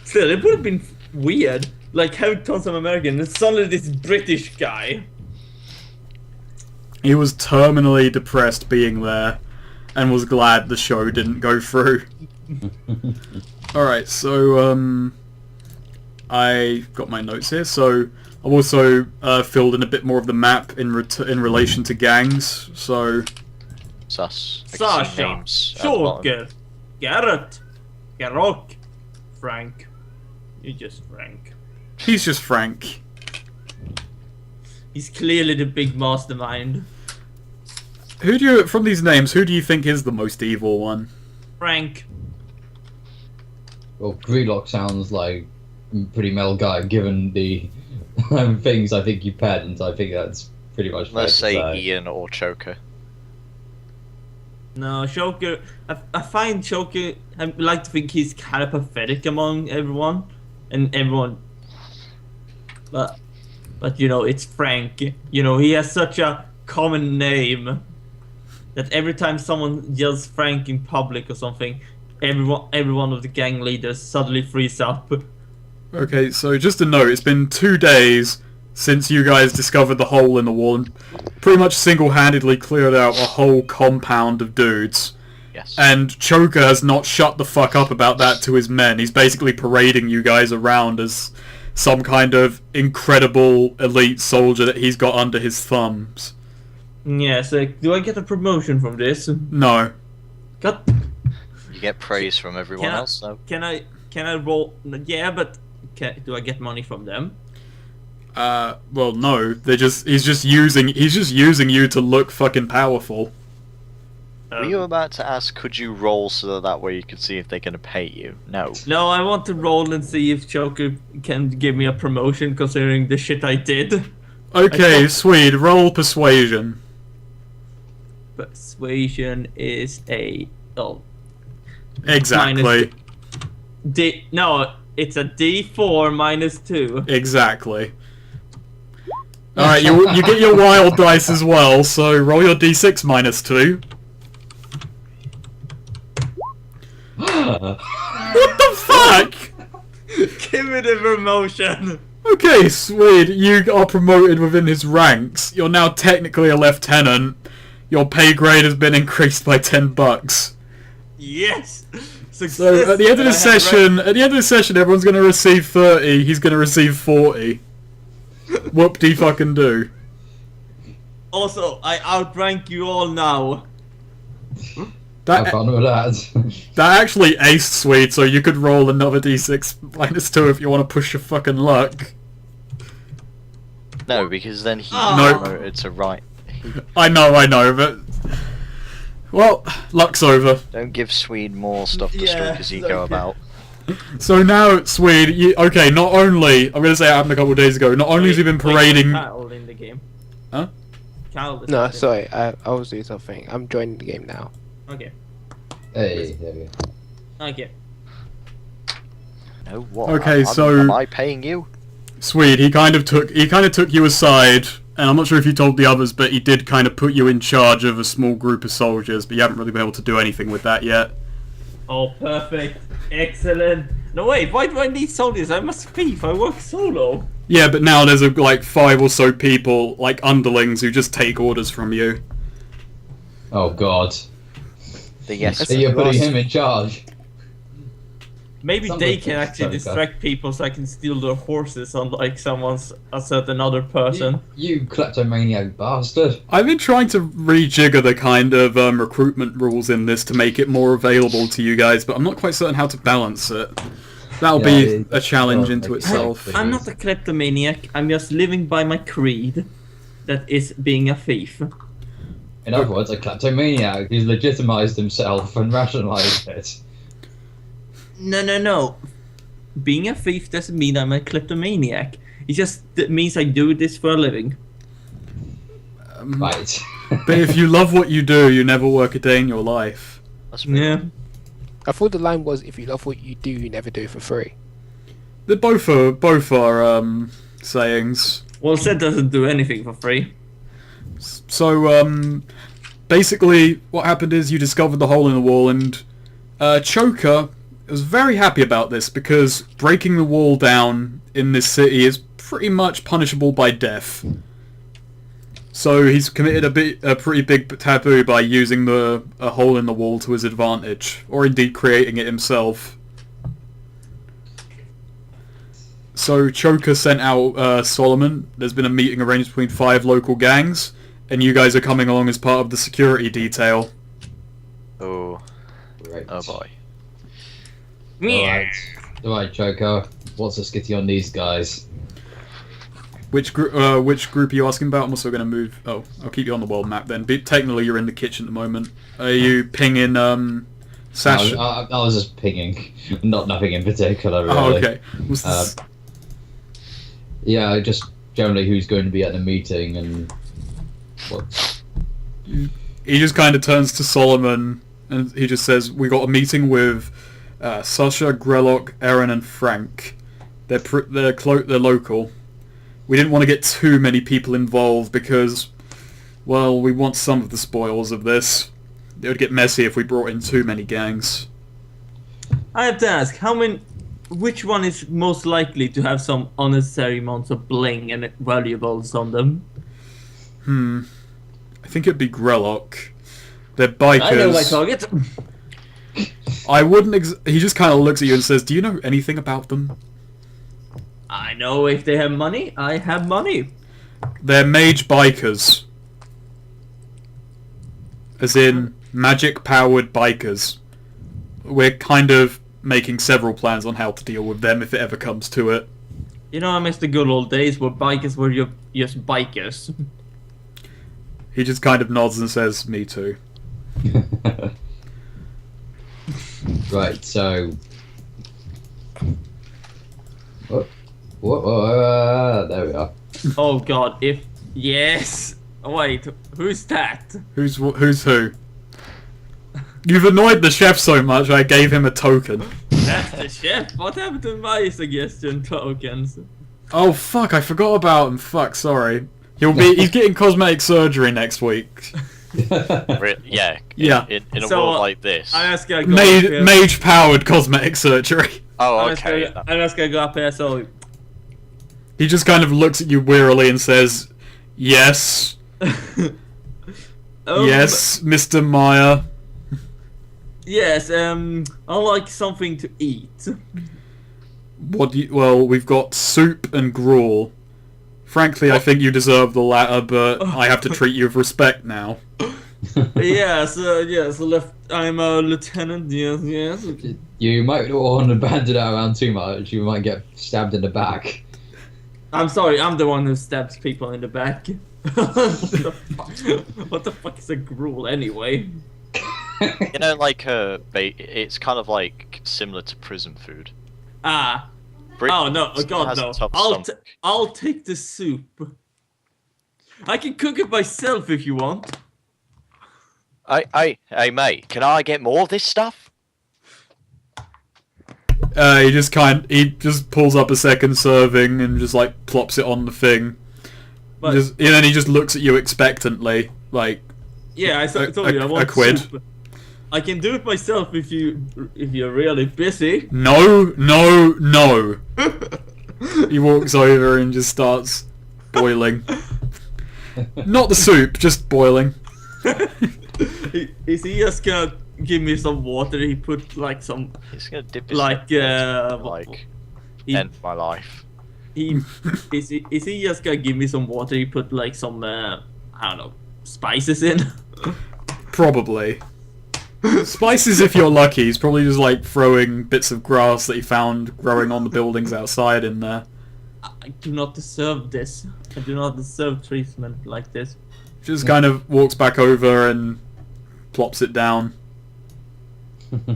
Still, it would have been weird. Like, how tons of American and suddenly this British guy. He was terminally depressed being there, and was glad the show didn't go through. Alright, so, I got my notes here, so I've also filled in a bit more of the map in relation to gangs, so... Sus. Sasha, Names at the bottom. Joker, Garrett, Garrock, Frank. You're just Frank. He's just Frank. He's clearly the big mastermind. From these names, who do you think is the most evil one? Frank. Well, Grelock sounds like a pretty male guy, given the things I think you paired, and I think that's pretty much fair Let's to say Ian or Choker. No, Joker. I find Joker. I like to think he's kind of pathetic among everyone, and everyone. But you know, it's Frank. You know, he has such a common name that every time someone yells Frank in public or something, every one of the gang leaders suddenly freeze up. Okay, so just a note, it's been 2 days since you guys discovered the hole in the wall and pretty much single-handedly cleared out a whole compound of dudes. Yes. And Choker has not shut the fuck up about that to his men. He's basically parading you guys around as some kind of incredible elite soldier that he's got under his thumbs. Yeah, so do I get a promotion from this? No. God, You get praise from everyone else, though. can I roll? Yeah, but do I get money from them? Well, no. He's just using you to look fucking powerful. Were you about to ask, could you roll so that way you could see if they're going to pay you? No. No, I want to roll and see if Joker can give me a promotion considering the shit I did. Okay, sweet. Roll persuasion. Persuasion is a Exactly. No, it's a D4 minus 2. Exactly. Alright, you get your wild dice as well, so roll your d6 minus 2. What the fuck? Give me the promotion. Okay, sweet. You are promoted within his ranks. You're now technically a lieutenant. Your pay grade has been increased by $10. Yes. Success. So at the end of the session, everyone's going to receive 30. He's going to receive 40. Whoop-de-fucking do. Also, I outrank you all now. Have That fun with that. that actually aced sweet, so you could roll another d6 minus 2 if you want to push your fucking luck. No, because then he's No. promoted to right. I know, but... Well, luck's over. Don't give Swede more stuff to Yeah, stroke his ego okay. about. So now, Swede, okay, not only... I'm going to say it happened a couple of days ago. Not only has he been parading... Cal in the game. Huh? Cal is No, in the- sorry, I was doing something. I'm joining the game now. Okay. Hey, there we go. Okay. No, what? Okay, so- Am I paying you? Swede, he kind of took you aside, and I'm not sure if you told the others, but he did kind of put you in charge of a small group of soldiers, but you haven't really been able to do anything with that yet. Oh, perfect. Excellent. No, wait, why do I need soldiers? I'm a thief. I work solo. Yeah, but now there's like 5 or so people, like underlings, who just take orders from you. Oh god. The yes. So you're putting him in charge. Maybe Sounds they like can it's actually so distract people so I can steal their horses unlike a certain other person. You kleptomaniac bastard. I've been trying to rejigger the kind of recruitment rules in this to make it more available to you guys, but I'm not quite certain how to balance it. That'll be a challenge into itself. I'm not a kleptomaniac. I'm just living by my creed. That is being a thief. In other words, a kleptomaniac who's legitimized himself and rationalized it. No. Being a thief doesn't mean I'm a kleptomaniac. It just means I do this for a living. Right. But if you love what you do, you never work a day in your life. That's pretty Yeah. good. I thought the line was, if you love what you do, you never do it for free. They both are sayings. Well, Zed doesn't do anything for free. So, basically, what happened is you discovered the hole in the wall, and Choker, was very happy about this because breaking the wall down in this city is pretty much punishable by death. So he's committed a pretty big taboo by using a hole in the wall to his advantage, or indeed creating it himself. So Choker sent out Solomon. There's been a meeting arranged between 5 local gangs, and you guys are coming along as part of the security detail. Oh. Right. Oh boy. Alright, Choker. What's the skitty on these guys? Which group are you asking about? I'm also going to move... Oh, I'll keep you on the world map then. Technically, you're in the kitchen at the moment. Are you pinging, Sasha? I was just pinging. Nothing in particular, really. Oh, okay. What's this? Yeah, just generally who's going to be at the meeting and... what? He just kind of turns to Solomon, and he just says, we got a meeting with Sasha, Grellock, Aaron, and Frank. They're local. We didn't want to get too many people involved because, well, we want some of the spoils of this. It would get messy if we brought in too many gangs. I have to ask, which one is most likely to have some unnecessary amounts of bling and valuables on them? I think it'd be Grellock. They're bikers. I know my target. I wouldn't. He just kind of looks at you and says, "Do you know anything about them?" I know if they have money, I have money. They're mage bikers. As in, magic-powered bikers. We're kind of making several plans on how to deal with them if it ever comes to it. You know, I miss the good old days where bikers were just bikers. He just kind of nods and says, "Me too." Right, so... there we are. Oh god, yes! Wait, who's that? Who's who? You've annoyed the chef so much, I gave him a token. That's the chef. What happened to my suggestion tokens? Oh fuck, I forgot about him. Fuck, sorry. He's getting cosmetic surgery next week. Yeah. Yeah. In a So, world like this. I ask I go up here. Mage-powered cosmetic surgery. Oh, okay. I ask I go up here, so... He just kind of looks at you wearily and says, "Yes, yes, Mr. Meyer." Yes, I like something to eat. Well, we've got soup and gruel. Frankly, I think you deserve the latter, but I have to treat you with respect now. Yes, I'm a lieutenant, yes. You might not want to bandit it around too much. You might get stabbed in the back. I'm sorry, I'm the one who stabs people in the back. What the fuck is a gruel anyway? You know, like it's kind of like similar to prison food. Ah. Oh no, oh god has a no. tough I'll take the soup. I can cook it myself if you want. Hey mate, can I get more of this stuff? He just pulls up a second serving and just like plops it on the thing. But, and then he just looks at you expectantly, like. Yeah, I told you I want a quid. soup. I can do it myself if you're really busy. No. He walks over and just starts boiling. Not the soup, just boiling. Is he just gonna give me some water? He put like some He's gonna dip his like end my life. Is he just gonna give me some water? He put like some I don't know, spices in. Probably. Spices if you're lucky. He's probably just like throwing bits of grass that he found growing on the buildings outside in there. I do not deserve this. I do not deserve treatment like this. Just kind of walks back over and plops it down. Have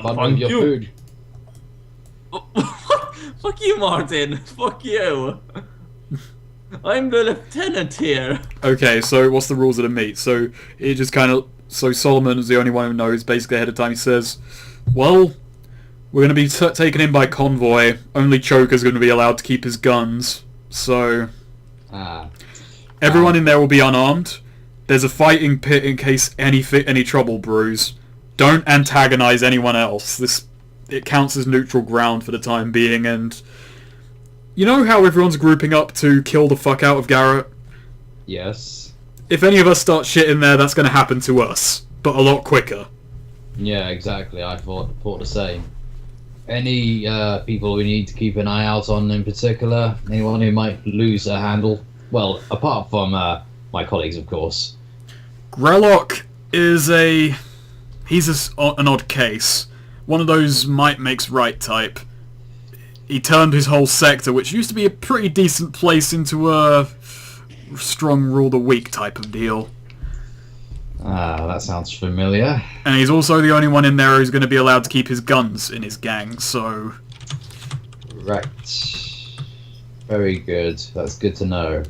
fun with your food. Fuck you, Martin. Fuck you. I'm the lieutenant here. Okay, so what's the rules of the meet? So it just kind of... So Solomon is the only one who knows. Basically ahead of time he says, well, we're going to be taken in by convoy. Only Choker's going to be allowed to keep his guns. So... everyone in there will be unarmed. There's a fighting pit in case any trouble brews. don't antagonize anyone else. It counts as neutral ground for the time being, and you know how everyone's grouping up to kill the fuck out of Garrett? Yes. If any of us start shit in there, that's going to happen to us, but a lot quicker. Yeah, exactly. I thought the same. Any people we need to keep an eye out on in particular? Anyone who might lose a handle? Well, apart from my colleagues, of course. Grellock is an odd case. One of those might makes right type. He turned his whole sector, which used to be a pretty decent place, into a strong rule the weak type of deal. Ah, that sounds familiar. And he's also the only one in there who's going to be allowed to keep his guns in his gang, so... Right. Very good. That's good to know.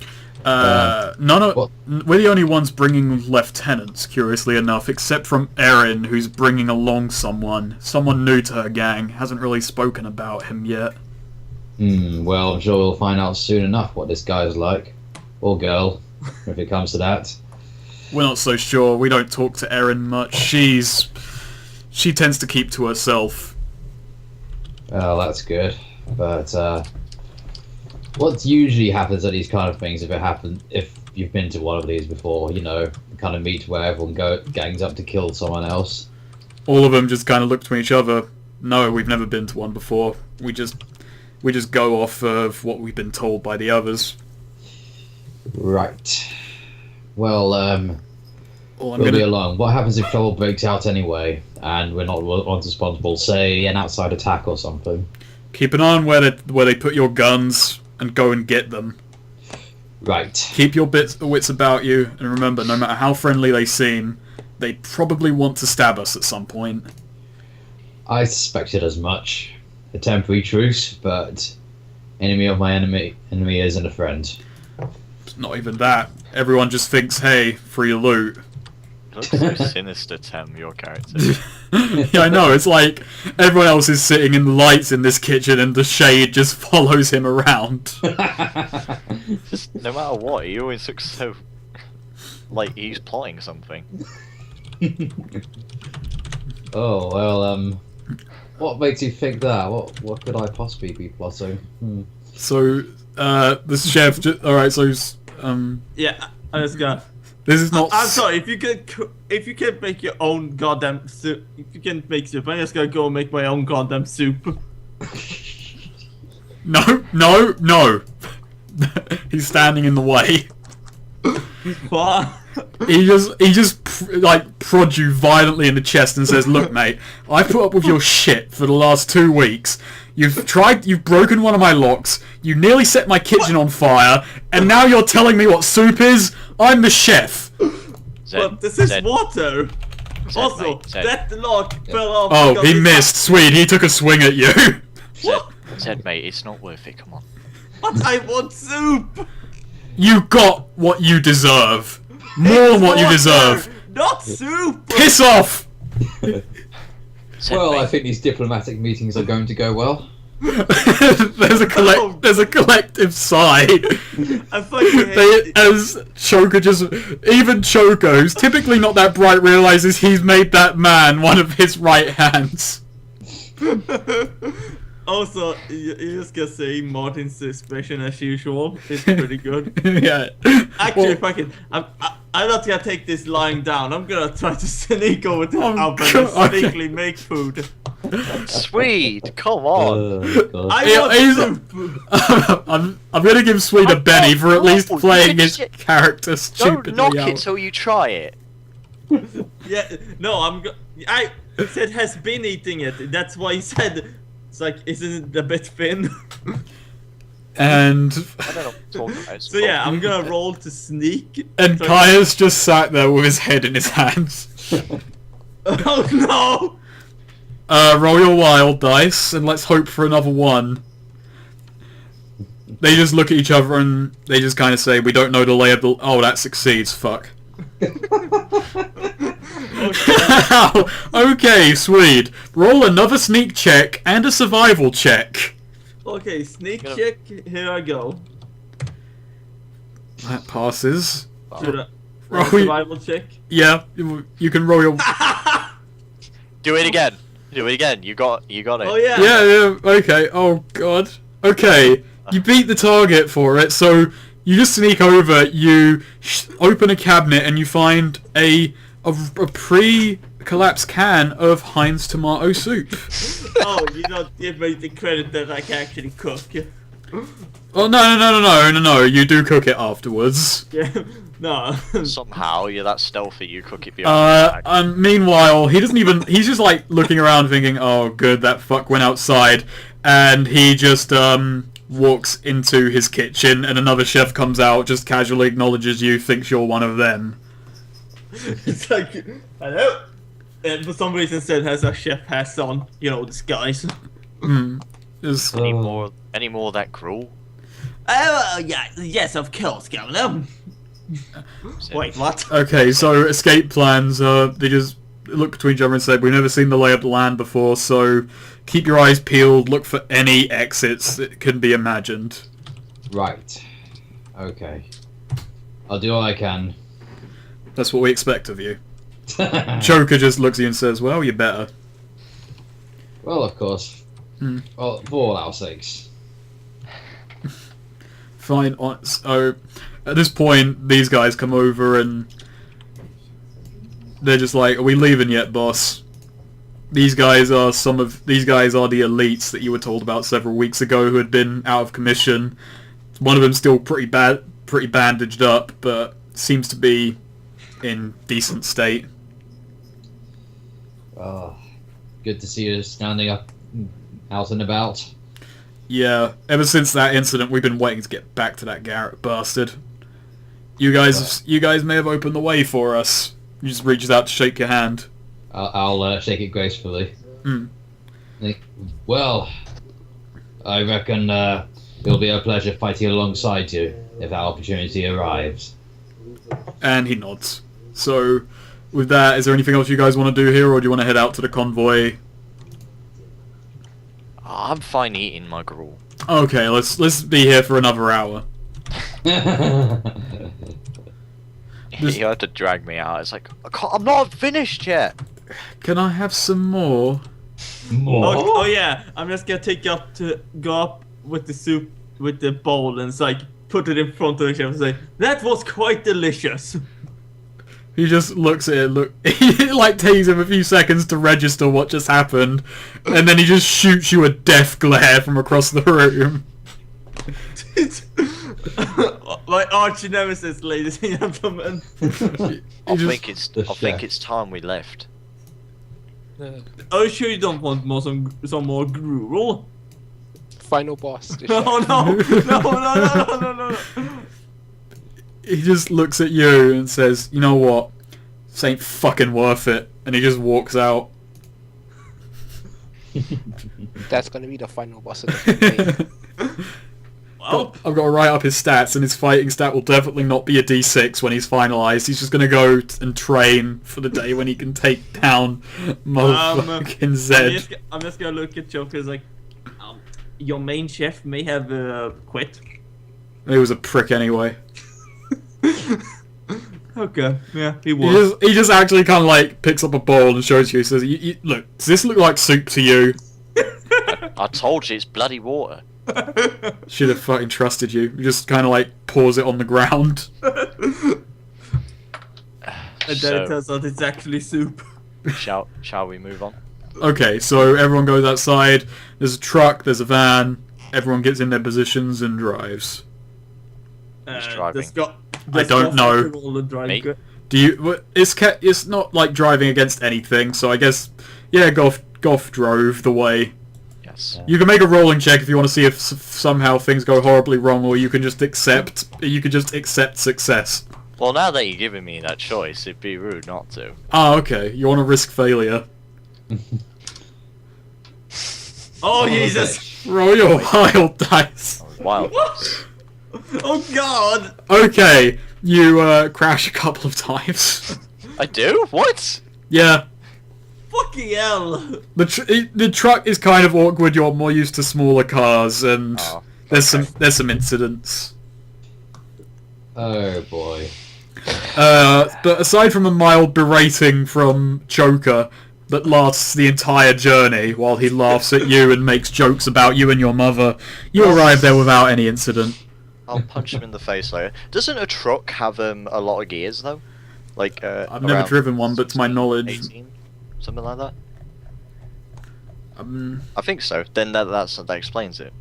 We're the only ones bringing lieutenants, curiously enough, except from Erin, who's bringing along someone new to her gang. Hasn't really spoken about him yet. Well, I'm sure we'll find out soon enough what this guy's like. Or girl, if it comes to that. We're not so sure. We don't talk to Erin much. She tends to keep to herself. Well, that's good. But, what usually happens at these kind of things, if you've been to one of these before, you know, kind of meet where everyone gangs up to kill someone else? All of them just kind of look to each other. No, we've never been to one before. We just go off of what we've been told by the others. Right. Well, Well, we'll be alone. What happens if trouble breaks out anyway, and we're not ones responsible? Say an outside attack or something. Keep an eye on where they put your guns and go and get them. Right. Keep your wits about you, and remember, no matter how friendly they seem, they probably want to stab us at some point. I suspected as much. A temporary truce, but enemy of my enemy isn't a friend. Not even that. Everyone just thinks, hey, free loot. You look so sinister, Tem, your character. Yeah, I know. It's like everyone else is sitting in the lights in this kitchen, and the shade just follows him around. Just no matter what, he always looks so like he's plotting something. Oh well, what makes you think that? What could I possibly be plotting? So, the chef. Alright, so Yeah, I'm just gonna. this is not. I'm sorry. If you can make your own goddamn soup, if you can make soup, I'm just gonna go make my own goddamn soup. No. He's standing in the way. What? He just prods you violently in the chest and says, "Look, mate, I put up with your shit for the last 2 weeks. You've broken one of my locks. You nearly set my kitchen on fire, and now you're telling me what soup is? I'm the chef." But this is Zed, water. Zed, Also, mate, Zed. that lock fell off. Oh, because he it- missed. Sweet, he took a swing at you. Zed, mate, it's not worth it, come on. But I want soup. You got what you deserve. More than what you Water, deserve. not soup. Piss off! Zed, Well, mate, I think these diplomatic meetings are going to go well. There's a collective sigh. I fucking hate it. As even Choco, who's typically not that bright, realizes he's made that man one of his right hands. Also, you just gotta say Martin's expression as usual. It's pretty good. Yeah. Actually, Well, fucking, I'm not gonna take this lying down. I'm gonna try to sneak over to Oh, Albert God. and sneakily make food. Swede, come on. God. I Yeah, want he's- soup. I'm gonna give Swede a Benny for at least No, playing you his should- character Don't stupidly knock out. it till you try it. Yeah, no, I said has been eating it. That's why he said. It's like, isn't it a bit thin? And I don't know what to talk about. So yeah, I'm gonna roll to sneak. and So- Kaya's just sat there with his head in his hands. Oh no! Roll your wild dice, and let's hope for another one. They just look at each other and they just kind of say, "We don't know the lay of the." Oh, that succeeds. Fuck. Okay, Swede. Roll another sneak check and a survival check. Okay, sneak Gonna- check. Here I go. That passes. Should I Roll survival check? Yeah, you can roll your. Do it again. Do it again. You got it. Oh yeah. Yeah, okay. Oh god. Okay, you beat the target for it, so you just sneak over, you open a cabinet, and you find a pre-collapsed can of Heinz tomato soup. Oh, you don't give me the credit that I can actually cook. Oh no! You do cook it afterwards. Yeah. No. Somehow you're that stealthy. You cook it behind your back. And meanwhile, he doesn't even. He's just like looking around, thinking, "Oh, good, that fuck went outside," and he just walks into his kitchen, and another chef comes out, just casually acknowledges you, thinks you're one of them. It's like, hello. And for some reason, said has a chef hat on. You know, disguise. Is Any more of that gruel? Oh yeah, yes, of course, Governor. Wait, what? okay. So escape plans. They just look between each other and said, "We've never seen the lay of the land before, so keep your eyes peeled. Look for any exits that can be imagined." Right. Okay. I'll do all I can. That's what we expect of you. Joker just looks at you and says, "Well, you better." Well, of course. Well, for all our sakes. Fine. So at this point, these guys come over and they're just like, "Are we leaving yet, boss?" These guys are the elites that you were told about several weeks ago who had been out of commission. One of them's still pretty bandaged up, but seems to be in decent state. Oh, good to see you standing up, out and about. Yeah, ever since that incident, we've been waiting to get back to that Garrett bastard. You guys may have opened the way for us. He just reaches out to shake your hand. I'll shake it gracefully. Well, I reckon it'll be a pleasure fighting alongside you if that opportunity arrives. And he nods. So, with that, is there anything else you guys want to do here, or do you want to head out to the convoy? I'm fine eating my gruel. Okay, let's be here for another hour. You had to drag me out. It's like, I'm not finished yet. Can I have some more? More? Oh yeah, I'm just gonna go up with the soup with the bowl and it's like put it in front of the chef and say that was quite delicious. He just looks at it. It like takes him a few seconds to register what just happened, and then he just shoots you a death glare from across the room. My arch nemesis, ladies and gentlemen. I think it's time we left. Are you sure you don't want some more gruel? Final boss. The Oh chef. no. He just looks at you and says, "You know what? This ain't fucking worth it." And he just walks out. That's gonna be the final boss of the campaign. Well, I've got to write up his stats, and his fighting stat will definitely not be a D6 when he's finalised. He's just going to go and train for the day when he can take down motherfucking Zed. I'm just gonna look at Joker like, your main chef may have quit. He was a prick anyway. Okay, yeah, he was. He just actually kind of like picks up a bowl and shows you. He says, "Look, does this look like soup to you?" I told you it's bloody water. Should have fucking trusted you. He just kind of like pours it on the ground. And then it turns out it's actually soup. Shall we move on? Okay, so everyone goes outside. There's a truck. There's a van. Everyone gets in their positions and drives. Who's driving? I don't know. Me? Do you? It's not like driving against anything. So I guess Goff drove the way. Yes. You can make a rolling check if you want to see if somehow things go horribly wrong, or you can just accept success. Well, now that you're giving me that choice, it'd be rude not to. Ah, okay. You want to risk failure? Oh Jesus! Roll your wild dice. Wild. Oh God! Okay, you crash a couple of times. I do? What? Yeah. Fucking hell! The truck is kind of awkward. You're more used to smaller cars, and there's some incidents. Oh boy. But aside from a mild berating from Joker, that lasts the entire journey while he laughs at you and makes jokes about you and your mother. You arrive there without any incident. I'll punch him in the face later. Doesn't a truck have a lot of gears though? Like I've never around driven one, but to my 16, knowledge, 18, something like that. I think so. Then that explains it.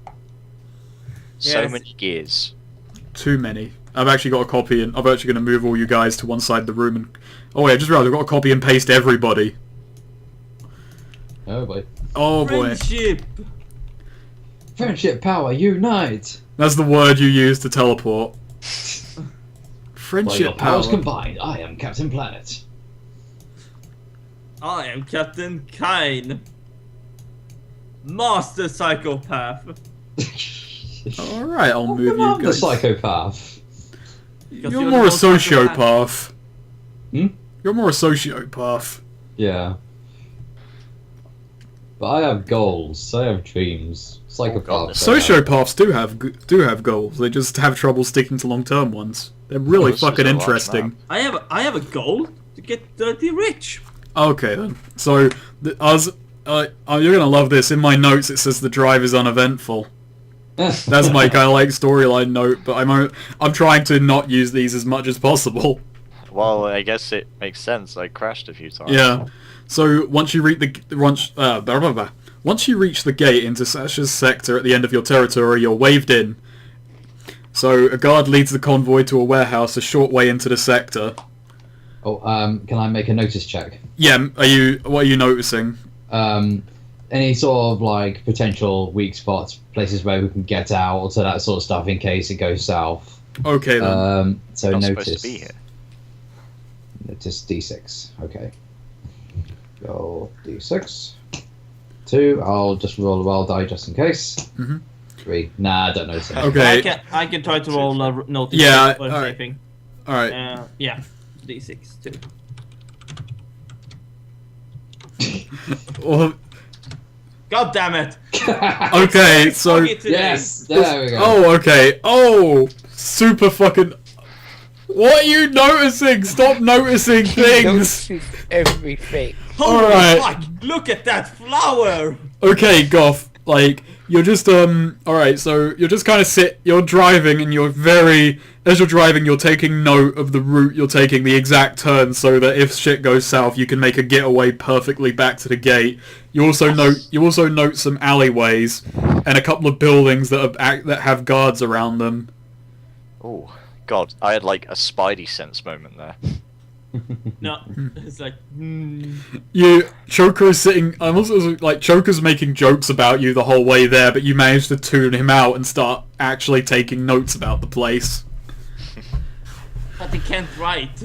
So Yes. many gears. too many. I've actually got a copy, and I'm actually going to move all you guys to one side of the room. And oh wait, I just realised I've got to copy and paste everybody. Oh boy. Oh boy, Friendship. Friendship power, unite! that's the word you use to teleport. Well, Friendship your powers power. combined, I am Captain Planet. I am Captain Kine. Master Psychopath. All right, I'll move you I'm the guys. psychopath. Because You're you're more a the most psychopath. sociopath. Hmm? You're more a sociopath. Yeah. But I have goals. I have dreams. Psychopaths. goodness. don't have. Sociopaths do have goals. They just have trouble sticking to long-term ones. They're really this is fucking a large interesting. I have a goal to get dirty rich. Okay then. So you're gonna love this. In my notes, it says the drive is uneventful. That's my kind of like storyline note, but I'm trying to not use these as much as possible. Well, I guess it makes sense. I crashed a few times. Yeah. So once you reach once you reach the gate into Sasha's sector at the end of your territory, you're waved in. So a guard leads the convoy to a warehouse a short way into the sector. Oh, can I make a notice check? Yeah. What are you noticing? Any sort of like potential weak spots, places where we can get out, to that sort of stuff in case it goes south. Okay then. So Not notice. supposed to be here. Notice D6. Okay. Roll D6. 2. I'll just roll a wild die just in case. Mhm. 3. Nah, I don't notice it. Okay. I can try to roll a notice. Yeah, for alright. saving. All right. Yeah. D6 too. Well, God damn it! okay. So. Fuck it today. Yes, there we go. Oh, okay. Oh, super fucking. What are you noticing? Stop noticing things. Notices everything. Holy Alright. fuck! Look at that flower! Okay, Goth. Like you're just Alright, so you're just kind of you're driving, and as you're driving, you're taking note of the route you're taking, the exact turn, so that if shit goes south, you can make a getaway perfectly back to the gate. You also note some alleyways and a couple of buildings that have guards around them. Oh, God. I had like a Spidey sense moment there. No, it's like. Choker is sitting. I'm also like Choker's making jokes about you the whole way there, but you manage to tune him out and start actually taking notes about the place. But he can't write.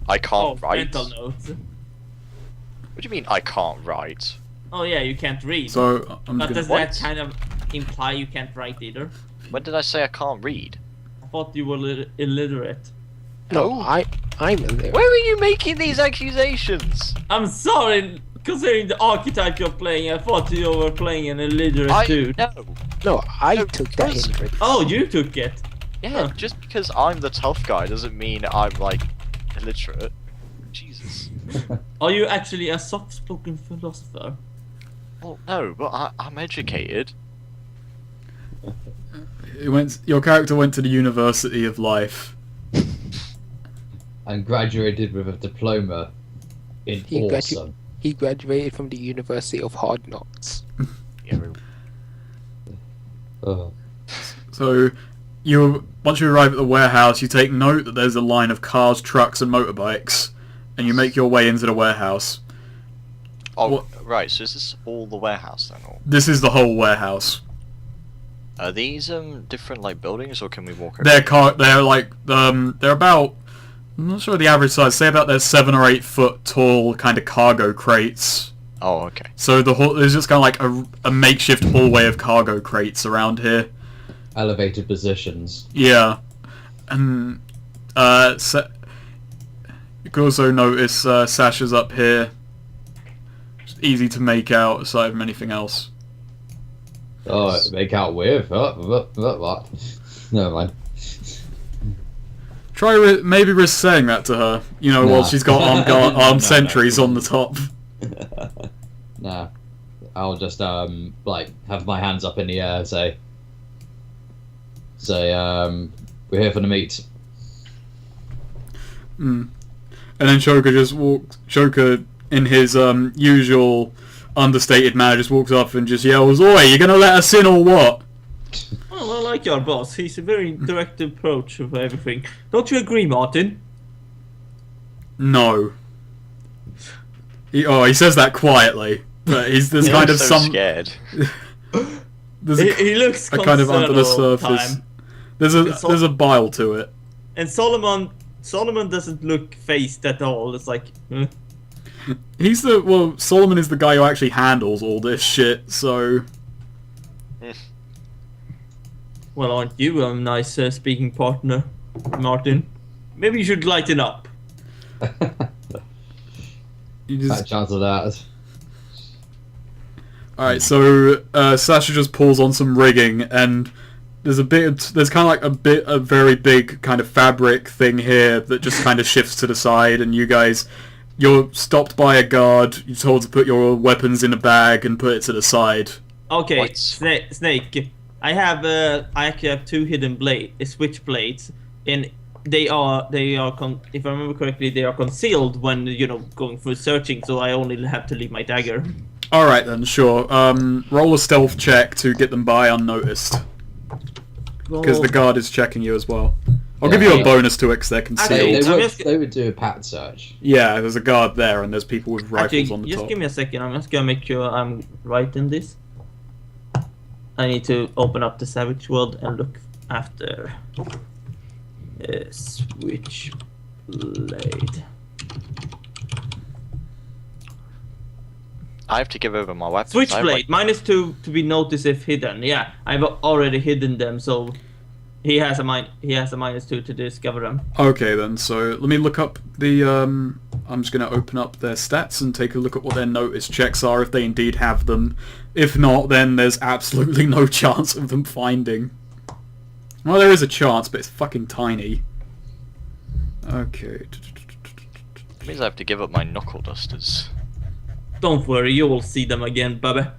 I can't write. Mental notes. What do you mean I can't write? Oh yeah, you can't read. So I'm but just does gonna. that kind of imply you can't write either? When did I say I can't read? I thought you were illiterate. No, No. I'm a little. Where are you making these accusations? I'm sorry, considering the archetype you're playing, I thought you were playing an illiterate dude. No. No, I No, took that because- in. Oh, you took it. Yeah, Huh. just because I'm the tough guy doesn't mean I'm like illiterate. Jesus. Are you actually a soft-spoken philosopher? Well, no, but I'm educated. Your character went to the University of Life. And graduated with a diploma in He awesome. He graduated from the University of Hard Knocks. Yeah, Oh. So once you arrive at the warehouse, you take note that there's a line of cars, trucks, and motorbikes, and you make your way into the warehouse. oh, What- right. So is this all the warehouse then, or This is the whole warehouse. are these different like buildings, or can we walk? They're about, I'm not sure the average size. Say about they're 7 or 8 foot tall kind of cargo crates. Oh, okay. So there's just kind of like a makeshift hallway of cargo crates around here. Elevated positions. Yeah, and you can also notice Sasha's up here. It's easy to make out aside from anything else. Oh, make out with. What? Never mind. Maybe risk saying that to her. While Nah. she's got armed No, sentries no. on the top. Nah. I'll just like have my hands up in the air and say we're here for the meet. And then Shoka in his usual understated manner just walks up and just yells, "Oi, you gonna let us in or what?" Well, I like our boss. He's a very direct approach of everything. Don't you agree, Martin? No. He says that quietly, but there's kind of so some scared. there's He looks a kind of under the concerned all the surface. time. There's a bile to it. And Solomon doesn't look phased at all. It's like, Solomon is the guy who actually handles all this shit, so... well, aren't you a nice speaking partner, Martin? Maybe you should lighten up. You Bad just... chance of that. Alright, so Sasha just pulls on some rigging, and there's kind of like a very big kind of fabric thing here that just kind of shifts to the side, and you're stopped by a guard. You're told to put your weapons in a bag and put it to the side. Okay, What? Snake. I actually have two hidden switch blades, and they are if I remember correctly, they are concealed when going through searching. So I only have to leave my dagger. All right then, sure. Roll a stealth check to get them by unnoticed, because the guard is checking you as well. I'll give you a bonus to it because they're Actually, concealed. They would do a pat search. Yeah, there's a guard there, and there's people with rifles on the just top. give me a second. I'm just gonna make sure I'm right in this. I need to open up the Savage World and look after Switchblade. I have to give over my weapons. Switchblade, -2 to be noticed if hidden. Yeah, I've already hidden them, so he has a -2 to discover them. Okay then, so let me look up the I'm just going to open up their stats and take a look at what their notice checks are, if they indeed have them. If not, then there's absolutely no chance of them finding. Well, there is a chance, but it's fucking tiny. Okay. It means I have to give up my knuckle dusters. Don't worry, you will see them again, Bubba.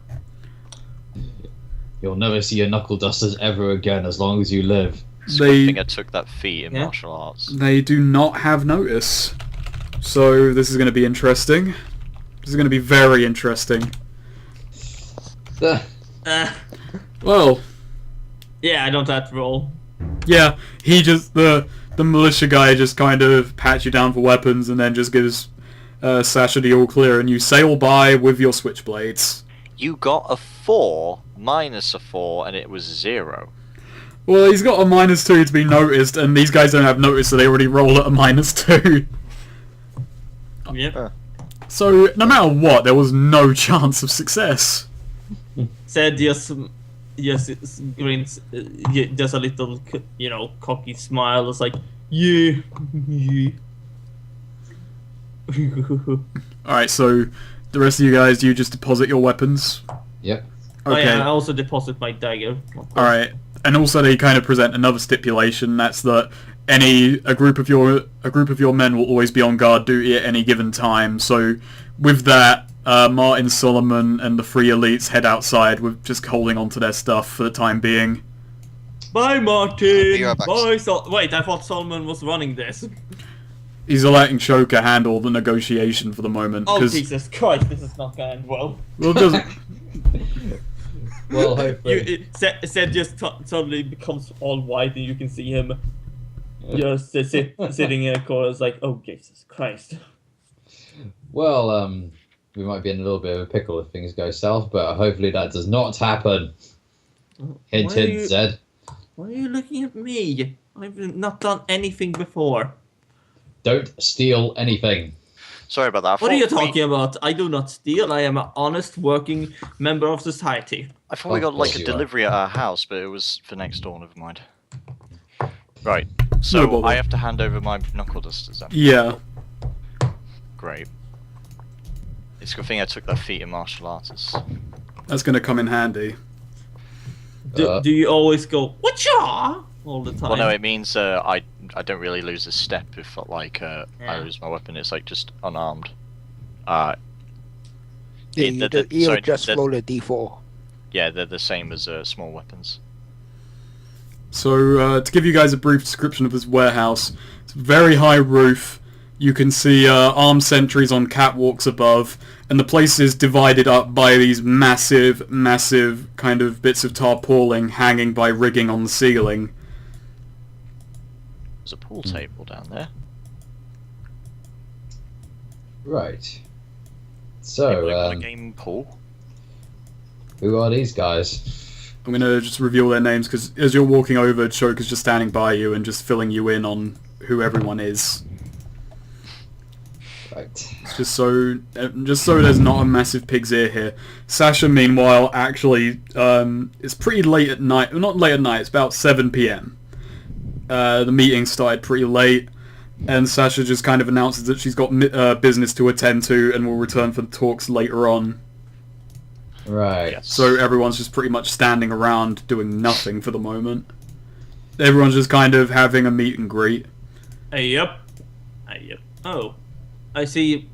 You'll never see your knuckle dusters ever again as long as you live. It's a good thing I took that feat in martial arts. They do not have notice. So this is going to be interesting. This is going to be very interesting. Well, yeah, I don't have to roll. yeah, the militia guy just kind of pats you down for weapons and then just gives Sasha the all clear, and you sail by with your switchblades. You got a 4 minus a 4, and it was 0. Well, he's got a -2 to be noticed, and these guys don't have notice, so they already roll at a -2. Yep. So, no matter what, there was no chance of success. Said just grins, just a little, cocky smile. It's like, yeah. Alright, so the rest of you guys, do you just deposit your weapons? Yep. Oh Okay. yeah, I also deposit my dagger. Alright. And also they kind of present another stipulation, that's that a group of your men will always be on guard duty at any given time. So with that, Martin, Solomon, and the 3 elites head outside with just holding on to their stuff for the time being. Bye, Martin. Be right back. Bye, Wait, I thought Solomon was running this. He's letting Shoka handle the negotiation for the moment. Oh, 'cause- Jesus Christ, this is not going well. well, it doesn't... Well, hopefully. Said just suddenly becomes all white and you can see him just sitting in a corner. It's like, oh, Jesus Christ. Well, we might be in a little bit of a pickle if things go south, but hopefully that does not happen. Hint, Why are hint, you- Zed. Why are you looking at me? I've not done anything before. Don't steal anything. Sorry about that. What are you talking about? I do not steal. I am an honest working member of society. I thought we Of got like course a you are. delivery at our house, but it was for next door. Never mind. Right. No So bother. I have to hand over my knuckle dusters then. Yeah. Great. It's a good thing I took that feat in martial arts. That's going to come in handy. Do you always go, whatcha? All the time? Well, no, it means I don't really lose a step if I Yeah. lose my weapon. It's like just unarmed. Yeah, you'll sorry, just roll a d4. Yeah, they're the same as small weapons. So, to give you guys a brief description of this warehouse, it's a very high roof. You can see armed sentries on catwalks above, and the place is divided up by these massive, massive kind of bits of tarpaulin hanging by rigging on the ceiling. There's a pool table down there. Right. Anybody So, want a game pool? who are these guys? I'm going to just reveal their names, because as you're walking over, Choker's just standing by you and just filling you in on who everyone is. Right. Just so there's not a massive pig's ear here. Sasha, meanwhile, actually, it's pretty late at night. Well, not late at night, it's about 7 p.m. The meeting started pretty late, and Sasha just kind of announces that she's got business to attend to and will return for the talks later on. Right. Yes. So everyone's just pretty much standing around doing nothing for the moment. Everyone's just kind of having a meet and greet. Hey, yep. Oh, I see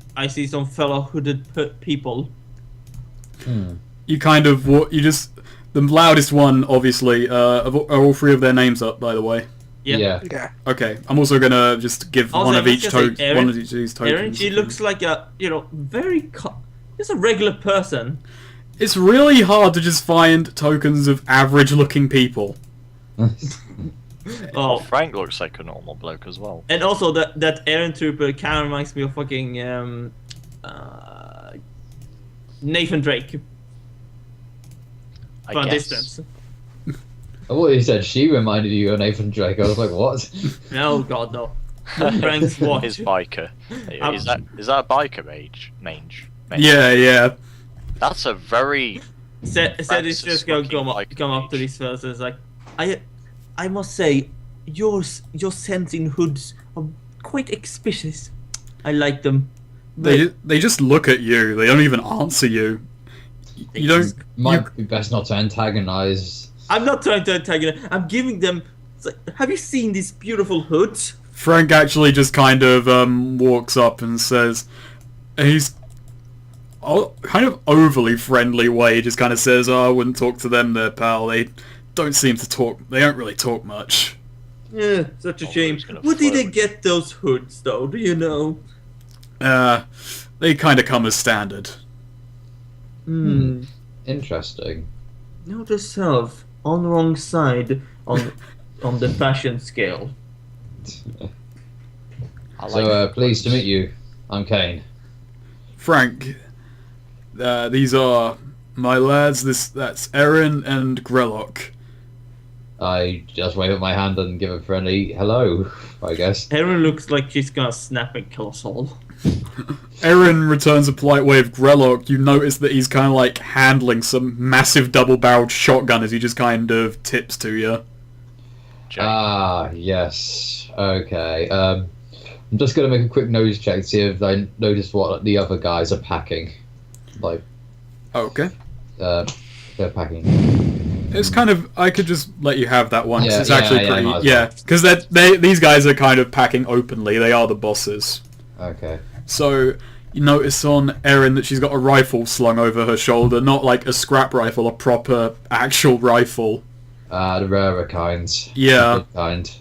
some fellow hooded people. You kind of the loudest one, obviously. Are all three of their names up, by the way? Yeah. Yeah. Okay, I'm also gonna just give Also, one of I was each gonna say, one of each of these tokens. Erin, she looks like a, just a regular person. It's really hard to just find tokens of average-looking people. Oh, Frank looks like a normal bloke as well. and also that Erin Trooper kind of reminds me of fucking Nathan Drake I from a guess. distance. I thought you said she reminded you of Nathan Drake. I was like, what? No, God, no. Not Frank's watch. His biker. Is that a biker mange? Yeah. That's a very Said it's Francis just gonna fucking come up to Mage. these fellas and it's like, I must say, your scents in hoods are quite expeditious. I like them. They just look at you. They don't even answer you. You don't. Might be best not to antagonize. I'm not trying to antagonize. I'm giving them. It's like, have you seen these beautiful hoods? Frank actually just kind of walks up and says, he's kind of overly friendly way. Just kind of says, "Oh, I wouldn't talk to them, there, pal. They don't seem to talk. They don't really talk much." Yeah, such a Oh, shame. who's gonna Where did they float? get those hoods, though? Do you know? They kind of come as standard. Interesting. Note yourself on the wrong side on the fashion scale. I like So, pleased to meet you. I'm Kane. Frank, these are my lads. That's Erin and Grellock. I just wave at my hand and give a friendly hello, I guess. Erin looks like she's gonna snap and kill us all. Erin returns a polite wave. Grellock, you notice that he's kind of like handling some massive double-barreled shotgun as he just kind of tips to you. Jay. Ah, yes. Okay. I'm just going to make a quick nose check to see if I notice what the other guys are packing. Like, Okay. they're packing. It's kind of, I could just let you have that one, 'cause Yeah, it's actually yeah, pretty, might as yeah, well. because these guys are kind of packing openly. They are the bosses. Okay. So you notice on Erin that she's got a rifle slung over her shoulder, not like a scrap rifle, a proper actual rifle. The rarer kinds. Yeah. The good kind.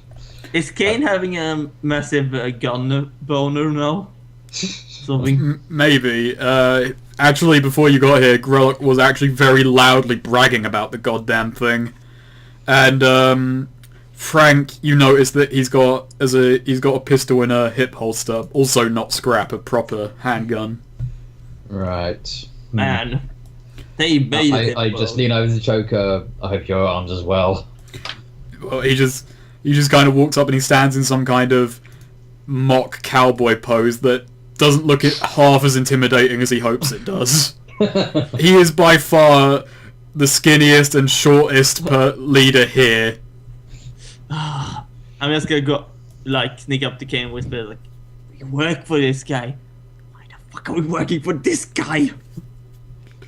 Is Kane having a massive gun boner now? Something. Maybe. Actually, before you got here, Grellock was actually very loudly bragging about the goddamn thing. And Frank, you notice that he's got a pistol in a hip holster, also not scrap, a proper handgun. Right. Man, they made it. I just lean over to Joker. I hope you're armed as well. Well, he just kind of walks up and he stands in some kind of mock cowboy pose that doesn't look half as intimidating as he hopes it does. He is by far the skinniest and shortest leader here. I'm just gonna go, like, sneak up to Kane and whisper, like, we work for this guy. Why the fuck are we working for this guy?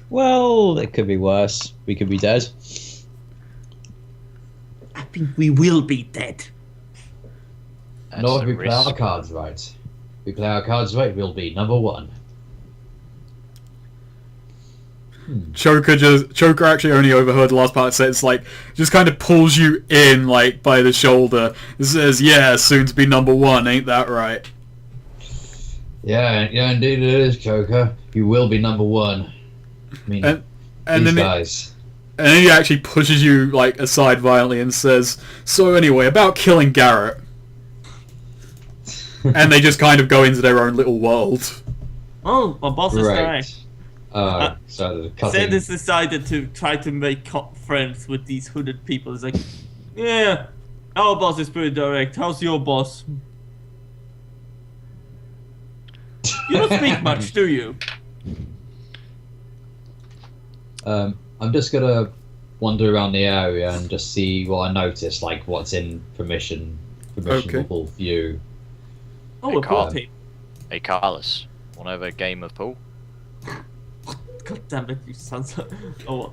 Well, it could be worse. We could be dead. I think we will be dead. That's Not a if we play risk. our cards right. If we play our cards right, we'll be number one. Choker actually only overheard the last part. It says like just kind of pulls you in like by the shoulder. It says, "Yeah, soon to be number one, ain't that right?" Yeah, indeed it is, Joker. You will be number one. I mean, And these then guys. and then he actually pushes you like aside violently and says, "So anyway, about killing Garrett." And they just kind of go into their own little world. Oh, my boss is Right. right. So the cutting. Zed has decided to try to make friends with these hooded people. It's like, yeah, our boss is pretty direct. How's your boss? You don't speak much, do you? I'm just gonna wander around the area and just see what I notice, like what's in permissionable view. Oh, Hey, a pool Carl. tape. Hey, Carlos, want to have a game of pool? God damn it, you sons of... Oh,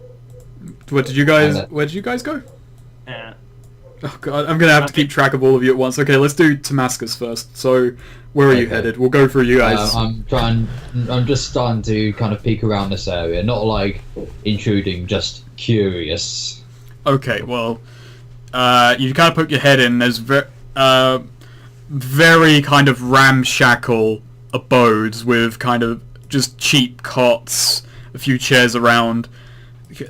Where did you guys go? yeah. Oh god, I'm gonna have to keep track of all of you at once. Okay, let's do Damascus first. So, where are you Okay. headed? We'll go through you guys. I'm just starting to kind of peek around this area, not like intruding, just curious. Okay, well, you kind of poke your head in. There's very kind of ramshackle abodes with kind of just cheap cots, a few chairs around.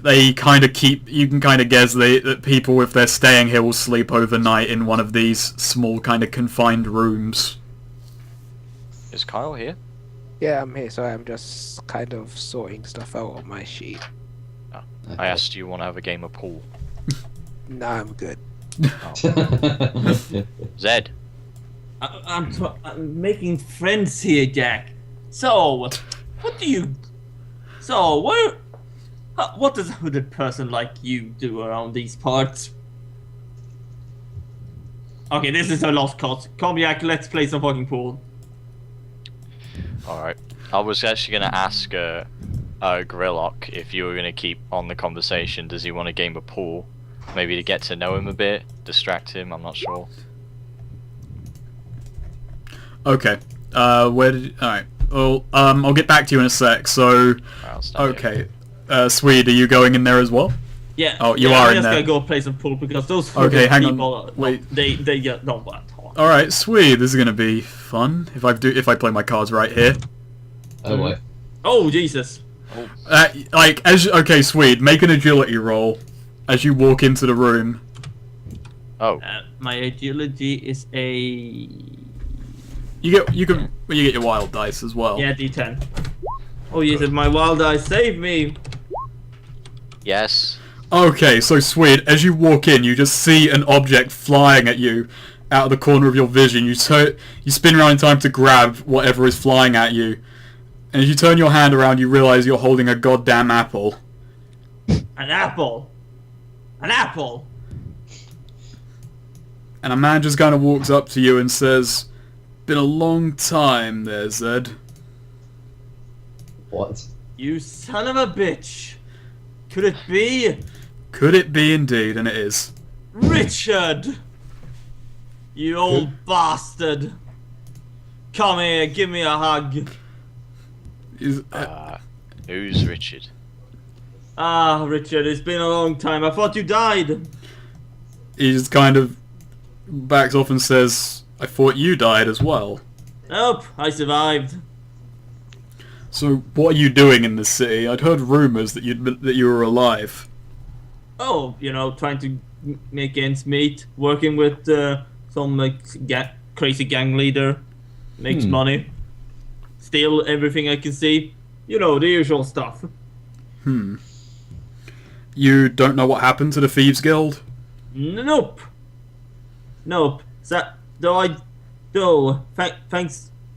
They kind of you can kind of guess that people, if they're staying here, will sleep overnight in one of these small kind of confined rooms. Is Kyle here? Yeah, I'm here, so I'm just kind of sorting stuff out on my sheet. I asked you want to have a game of pool. Nah, I'm good. Zed, I'm making friends here, Jack. So, what do you... So, what does a hooded person like you do around these parts? Okay, this is a lost cause. Come back, let's play some fucking pool. alright. I was actually going to ask Grillock if you were going to keep on the conversation. Does he want a game of pool? Maybe to get to know him a bit, distract him, I'm not sure. Okay. Alright. Well, I'll get back to you in a sec. So, I'll stand here. okay. Swede, are you going in there as well? Yeah. Oh, you yeah, are I'm in just there. gonna go play some pool because those Okay, hooded hang on. people, Wait. they don't want to talk. Alright, Swede, this is gonna be fun if I play my cards right here. Oh boy. Oh, Jesus. Okay, Swede, make an agility roll as you walk into the room. Oh, My agility is a... You get your wild dice as well. Yeah, D10. Oh, Jesus, my wild eye, save me! yes. Okay, so Swede, as you walk in, you just see an object flying at you out of the corner of your vision. You spin around in time to grab whatever is flying at you. And as you turn your hand around, you realize you're holding a goddamn apple. An apple! An apple! And a man just kind of walks up to you and says, "Been a long time there, Zed." What? You son of a bitch! Could it be Could it be indeed? And it is. Richard? You old bastard! Come here, give me a hug. Who's Richard? Ah, Richard, it's been a long time. I thought you died. He just kind of backs off and says, "I thought you died as well." Nope, I survived. So what are you doing in this city? I'd heard rumors that you were alive. Oh, trying to make ends meet, working with some crazy gang leader, makes money, steal everything I can see. The usual stuff. You don't know what happened to the Thieves Guild? Nope.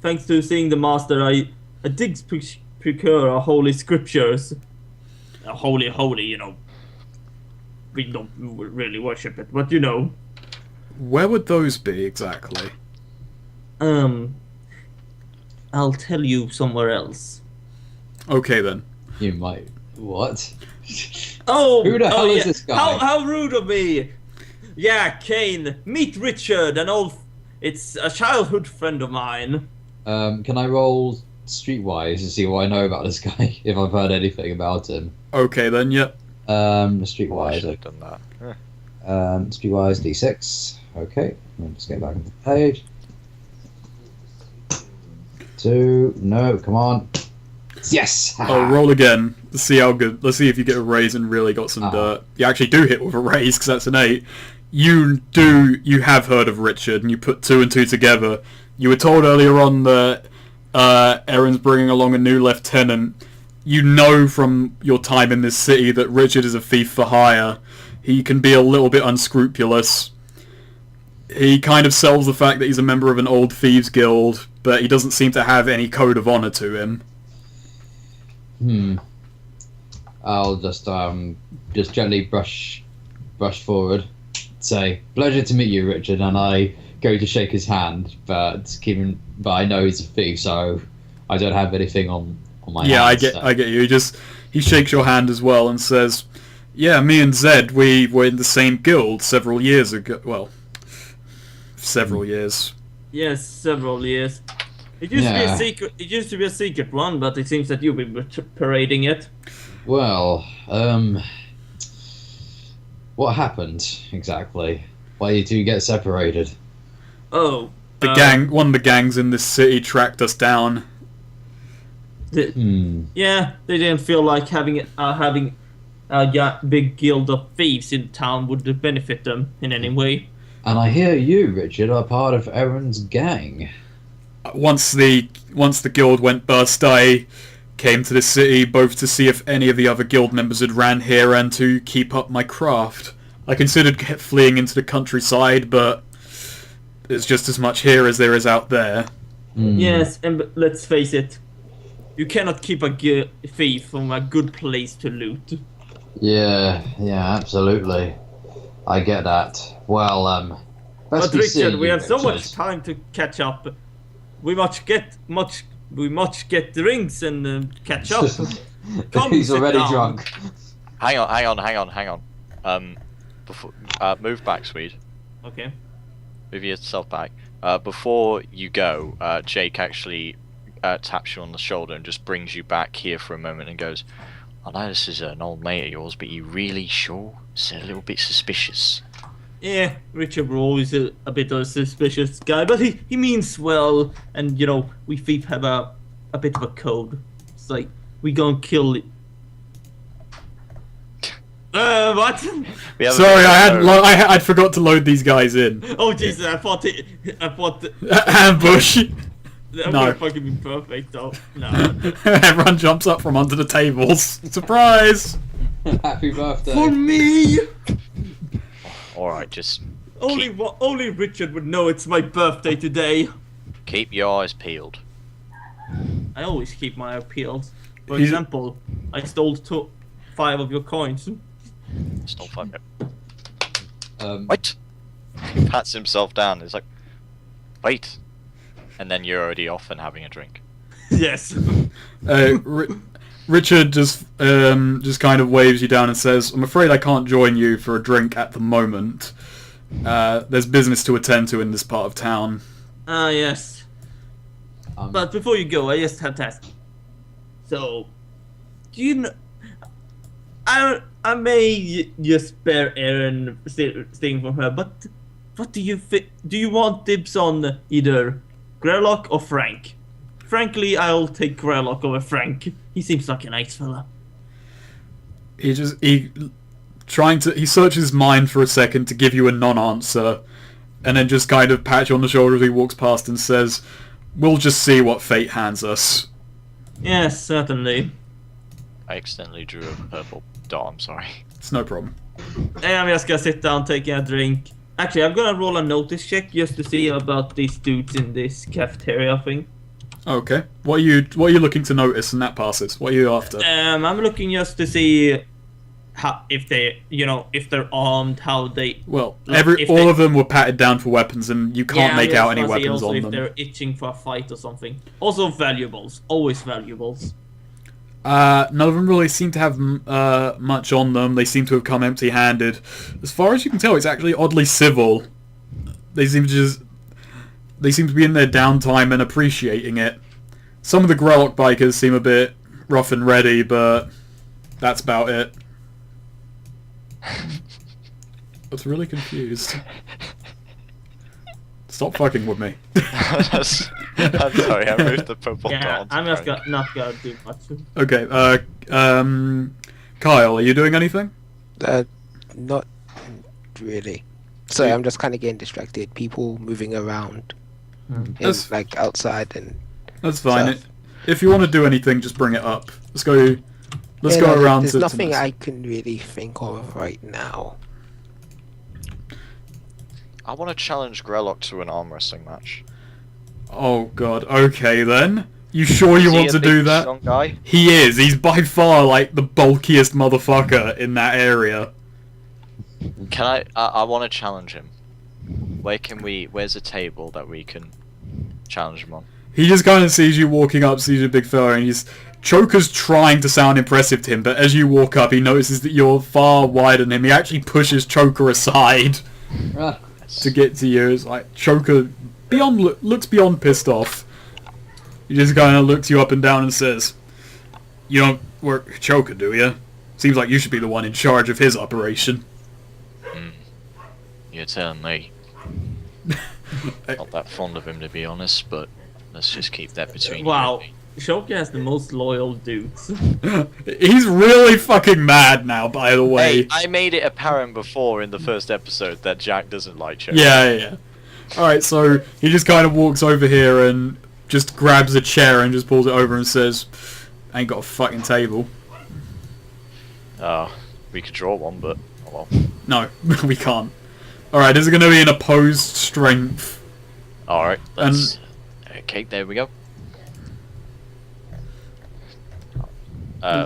Thanks to seeing the master, I did procure our holy scriptures. Holy, we don't really worship it, but Where would those be exactly? I'll tell you somewhere else. Okay then. You might. What? Oh, Who the hell is yeah. this guy? How rude of me! Yeah, Kane, meet Richard, it's a childhood friend of mine. Can I roll streetwise to see what I know about this guy, if I've heard anything about him. Okay then, yep. I Streetwise. should have done that. Streetwise D6. Okay, let's get back into the page. 2. No, come on. Yes. Oh, roll again. Let's see how good. Let's see if you get a raise and really got some dirt. You actually do hit with a raise because that's an 8. You have heard of Richard, and you put 2 and 2 together. You were told earlier on that Aaron's bringing along a new lieutenant. You know from your time in this city that Richard is a thief for hire. He can be a little bit unscrupulous. He kind of sells the fact that he's a member of an old thieves guild, but he doesn't seem to have any code of honor to him. I'll just gently brush forward, say, "Pleasure to meet you, Richard," and I go to shake his hand, but I know he's a thief, so I don't have anything on my Yeah, hand. I get you. He shakes your hand as well and says, "Yeah, me and Zed, we were in the same guild several years ago. Well, several years." Yes, several years. It used to be a secret. It used to be a secret one, but it seems that you've been parading it. Well, what happened exactly? Why did you get separated? Oh, One of the gangs in this city tracked us down. Yeah, they didn't feel like having a big guild of thieves in town would benefit them in any way. And I hear you, Richard, are part of Aaron's gang. Once the guild went bust, I came to the city both to see if any of the other guild members had ran here and to keep up my craft. I considered fleeing into the countryside, but there's just as much here as there is out there. Yes, and let's face it, you cannot keep a thief from a good place to loot. Yeah, absolutely. I get that. Well, best But be seeing Richard, we you, have so much Richard. time to catch up. We must get drinks and catch up. Come, He's sit already down. drunk. Hang on. Before, move back, Swede. Okay. Move yourself back. Before you go, Jake actually taps you on the shoulder and just brings you back here for a moment and goes, "I know this is an old mate of yours, but you really sure? It's a little bit suspicious." Yeah, Richard was always a bit of a suspicious guy, but he means well, and you know, we thief have a bit of a code. It's like, we gonna kill it. What? We have a Sorry, bit of a- I'd forgot to load these guys in. Oh Jesus, I thought Ambush. that No. would have fucking been perfect though. No. Everyone jumps up from under the tables. Surprise! Happy birthday. For me! Alright, just Only Richard would know it's my birthday today. keep your eyes peeled. I always keep my eye peeled. For He's- example, I stole 5 of your coins. Stop fucking. Um, Wait! He pats himself down. It's like, wait. And then you're already off and having a drink. Yes. Richard just kind of waves you down and says, "I'm afraid I can't join you for a drink at the moment. There's business to attend to in this part of town." Ah, yes. But before you go, I just have to ask. So, do you know... I may just spare Aaron staying from her, but what do you think? Do you want dibs on either Greylock or Frank? Frankly, I'll take Greylock over Frank. He seems like a nice fella. He searches his mind for a second to give you a non-answer, and then just kind of pats you on the shoulder as he walks past and says, "We'll just see what fate hands us." Yes, certainly. I accidentally drew a purple dot, I'm sorry. It's no problem. I'm just gonna sit down, taking a drink. Actually, I'm gonna roll a notice check just to see about these dudes in this cafeteria thing. Okay. What are you looking to notice? And that passes. What are you after? I'm looking just to see if they're armed, how they. Well, if all they- of them were patted down for weapons, and you can't make out any I just wanna see weapons also on if them. they're itching for a fight or something. Also valuables, always valuables. None of them really seem to have much on them. They seem to have come empty-handed. As far as you can tell, it's actually oddly civil. They seem to be in their downtime and appreciating it. Some of the Grelok bikers seem a bit rough and ready, but that's about it. I was really confused. Stop fucking with me. I'm sorry, I moved the purple Yeah, dot. I'm just not gonna do much. Okay, Kyle, are you doing anything? Not really. Sorry, I'm just kind of getting distracted. People moving around, in, That's- like outside and. That's fine. So- If you want to do anything, just bring it up. Let's go. Let's Yeah, go no, around There's to. nothing to I can really think of right now. I want to challenge Grelok to an arm wrestling match. Oh god. Okay then. You sure you Is he want a to big, do that? strong guy? He is. He's by far like the bulkiest motherfucker in that area. Can I want to challenge him. Where's a table that we can challenge him on? He just kind of sees you walking up, sees you big fella, and he's Choker's trying to sound impressive to him, but as you walk up, he notices that you're far wider than him. He actually pushes Choker aside Ah, to get to you. It's like Choker looks beyond pissed off. He just kind of looks you up and down and says, "You don't work with Choker, do you? Seems like you should be the one in charge of his operation." You're telling me. Not that fond of him, to be honest, but let's just keep that between Wow, you and me. Shoki has the most loyal dudes. He's really fucking mad now, by the way. Hey, I made it apparent before in the first episode that Jack doesn't like Choker. Yeah. Alright, so he just kind of walks over here and just grabs a chair and just pulls it over and says, "I ain't got a fucking table." We could draw one, but oh well. No, we can't. Alright, this is going to be an opposed strength. Alright, let's... Okay, there we go.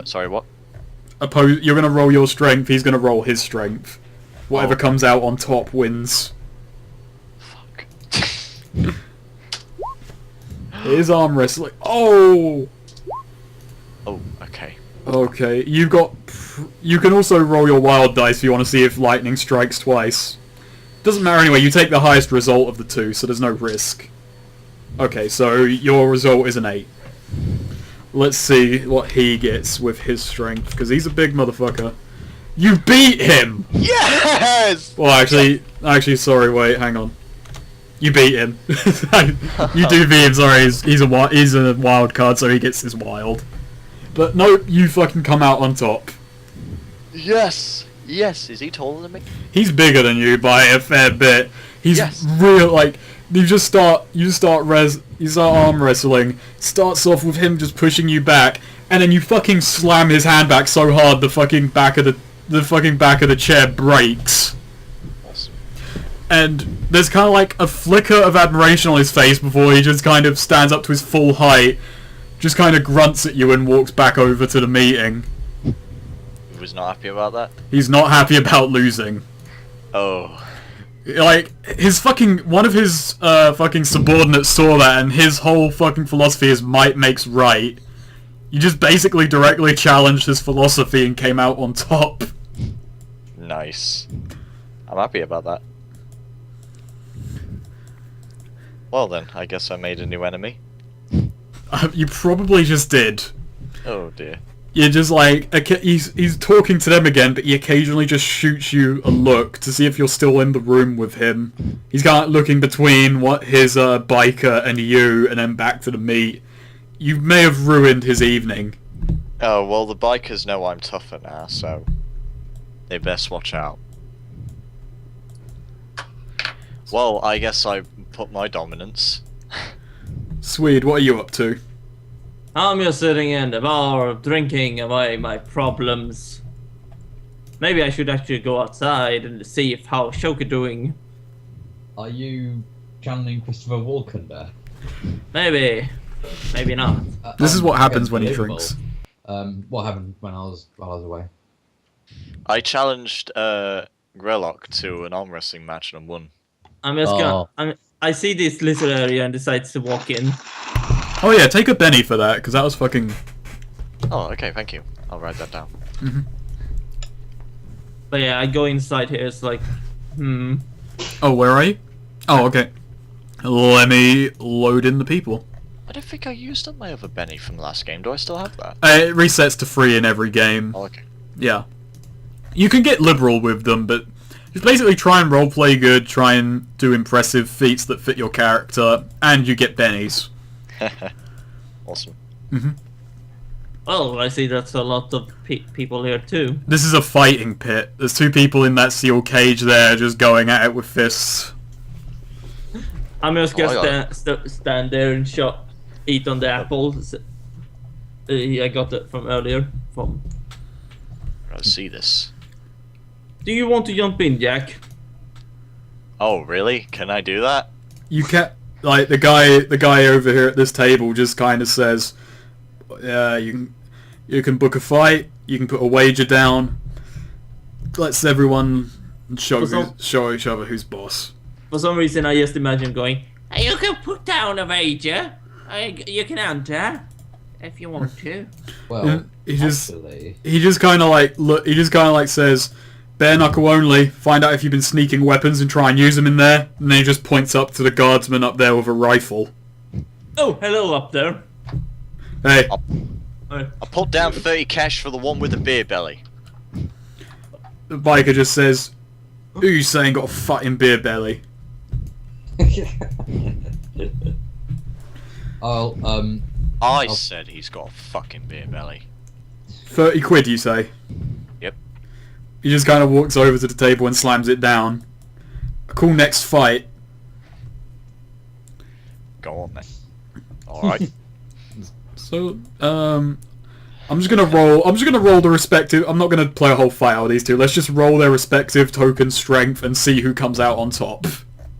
Sorry, what? You're going to roll your strength, he's going to roll his strength. Whatever Oh. comes out on top wins. Fuck. It is arm wrestling. Oh! Oh, okay. Okay, you can also roll your wild dice if you want to see if lightning strikes twice. Doesn't matter anyway, you take the highest result of the two, so there's no risk. Okay, so your result is an 8. Let's see what he gets with his strength, because he's a big motherfucker. You beat him! Yes! Well, actually, sorry, wait, hang on. You beat him. You do beat him, sorry, he's a wild card, so he gets his wild. But no, you fucking come out on top. Yes! Yes! Is he taller than me? He's bigger than you by a fair bit. He's Yes. real, like, you start arm wrestling, starts off with him just pushing you back, and then you fucking slam his hand back so hard the fucking back of the chair breaks. Awesome. And there's kind of like a flicker of admiration on his face before he just kind of stands up to his full height, just kind of grunts at you and walks back over to the meeting. He was not happy about that? He's not happy about losing. Oh. Like, one of his fucking subordinates saw that, and his whole fucking philosophy is might makes right. You just basically directly challenged his philosophy and came out on top. Nice. I'm happy about that. Well then, I guess I made a new enemy. You probably just did. Oh dear. You're just like, he's talking to them again, but he occasionally just shoots you a look to see if you're still in the room with him. He's kind of looking between his biker and you, and then back to the meat. You may have ruined his evening. Oh, well the bikers know I'm tougher now, so... they best watch out. Well, I guess I put my dominance. Swede, what are you up to? I'm just sitting in the bar, drinking away my problems. Maybe I should actually go outside and see how Shoka doing. are you channeling Christopher Walken there? Maybe not. This is what happens when he unbelievable. drinks. What happened while I was away? I challenged Grelok to an arm wrestling match and I won. I'm just gonna. I see this little area and decides to walk in. Oh yeah, take a Benny for that, because that was fucking... Oh, okay, thank you. I'll write that down. But yeah, I go inside here. It's like, Oh, where are you? Oh, okay. Let me load in the people. I don't think I used up my other Benny from the last game. Do I still have that? It resets to 3 in every game. Oh, okay. Yeah. You can get liberal with them, but just basically try and roleplay good, try and do impressive feats that fit your character, and you get bennies. Awesome. Well, I see that's a lot of people here too. This is a fighting pit. There's 2 people in that steel cage there just going at it with fists. I'm just Oh, I gonna stand there and eat on the apples. I got it from earlier. Let's see this. Do you want to jump in, Jack? Oh, really? Can I do that? You can't... Like, the guy over here at this table just kind of says, you can book a fight, you can put a wager down, lets everyone show each other who's boss. For some reason, I just imagine going, you can put down a wager. You can enter if you want to. Well, He just actually, kind of like says, bare knuckle only, find out if you've been sneaking weapons and try and use them in there, and then he just points up to the guardsman up there with a rifle. Oh, hello up there. Hey, Uh, I put down 30 cash for the one with the beer belly. the biker just says, who you saying got a fucking beer belly? I'll I said he's got a fucking beer belly. 30 quid, you say? Yep. He just kind of walks over to the table and slams it down. A cool next fight. Go on then. Alright. So, I'm just gonna roll the respective... I'm not gonna play a whole fight out of these 2. Let's just roll their respective token strength and see who comes out on top.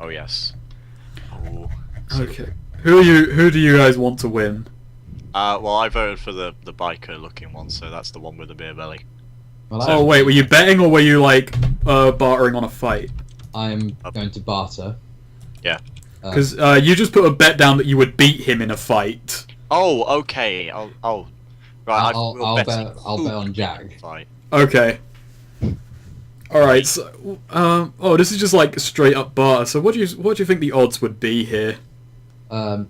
Oh, yes. Oh. Okay. Who do you guys want to win? Well, I voted for the biker looking one, so that's the one with the beer belly. well, Oh wait, were you betting or were you like bartering on a fight? I'm going to barter. Yeah. Because you just put a bet down that you would beat him in a fight. Oh, okay. Right, I'll bet on Jack. Fight. Okay. Alright, so oh, this is just like straight up barter. So what do you think the odds would be here? I'd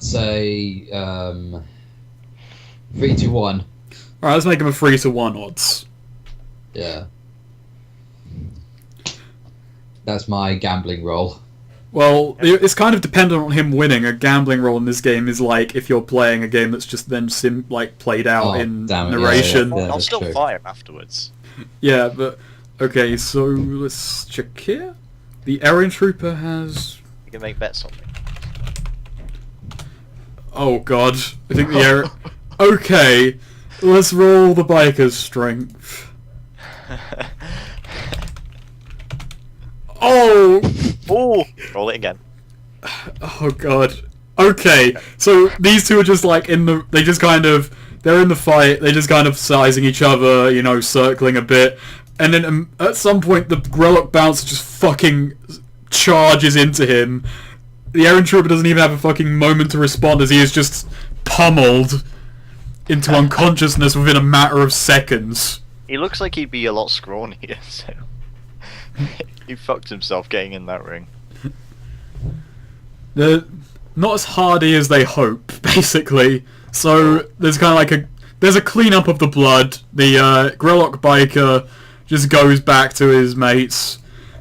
say 3 to 1. Alright, let's make him a 3-to-1 odds. Yeah. That's my gambling roll. Well, it's kind of dependent on him winning. A gambling roll in this game is like if you're playing a game that's just then played out in damn it, narration. yeah, I'll that's still true. fight him afterwards. Yeah, but okay, so let's check here. The Aryan Trooper has... You can make bets on me. Oh god, I think the Aryan... Okay, let's roll the biker's strength. Oh! Oh! Roll it again. Oh god. Okay, so these 2 are just like they're in the fight, they're just kind of sizing each other, you know, circling a bit, and then at some point the Grellock bouncer just fucking charges into him. The Aryan Trooper doesn't even have a fucking moment to respond as he is just pummeled into unconsciousness within a matter of seconds. He looks like he'd be a lot scrawnier, so... he fucked himself getting in that ring. They're not as hardy as they hope, basically. So there's kind of like there's a cleanup of the blood. The Grellock biker just goes back to his mates.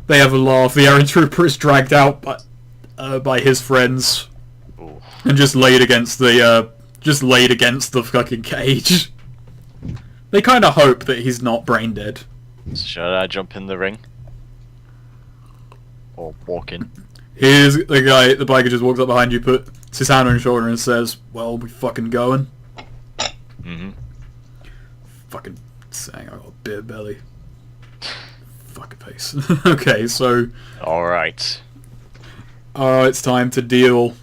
They have a laugh. The Aryan Trooper is dragged out by his friends Ooh. and just laid against the fucking cage. They kind of hope that he's not brain dead. So should I jump in the ring? Or walk in? Here's the biker just walks up behind you, puts his hand on your shoulder and says, "Well, we fucking going?" Mm-hmm. Fucking saying I got a beer belly. Fucking face. Okay, so Alright. it's time to deal.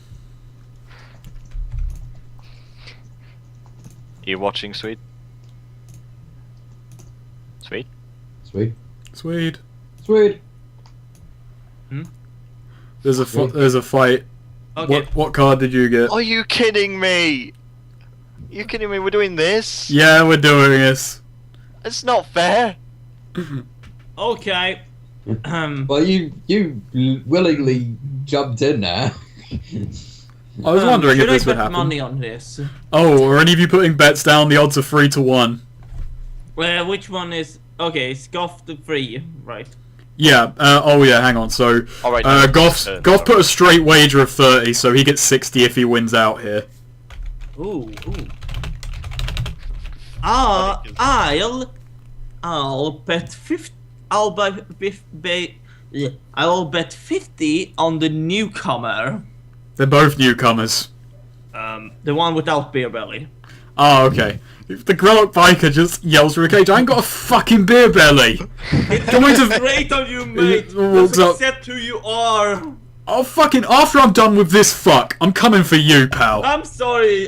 You watching, Sweet? Sweet? Sweet. Sweet. Sweet. There's a fight. Okay. What card did you get? Are you kidding me? You kidding me? We're doing this? Yeah, we're doing this. It's not fair. Okay. Well, you willingly jumped in there. I was wondering if should this I would bet happen. money on this? Oh, are any of you putting bets down? The odds are 3-1. Well, which one is... Okay, Scoff the 3, right. Yeah, hang on. So, Alright, no, Goff put a straight wager of 30, so he gets 60 if he wins out here. Ooh. I'll bet 50... I'll bet 50 on the newcomer. They're both newcomers. The one without beer belly. Oh, okay. If the Grellock biker just yells from a cage, I ain't got a fucking beer belly! Can we just... Great on you, mate! He walks Just up. accept who you are! Oh, fucking... After I'm done with this fuck, I'm coming for you, pal. I'm sorry,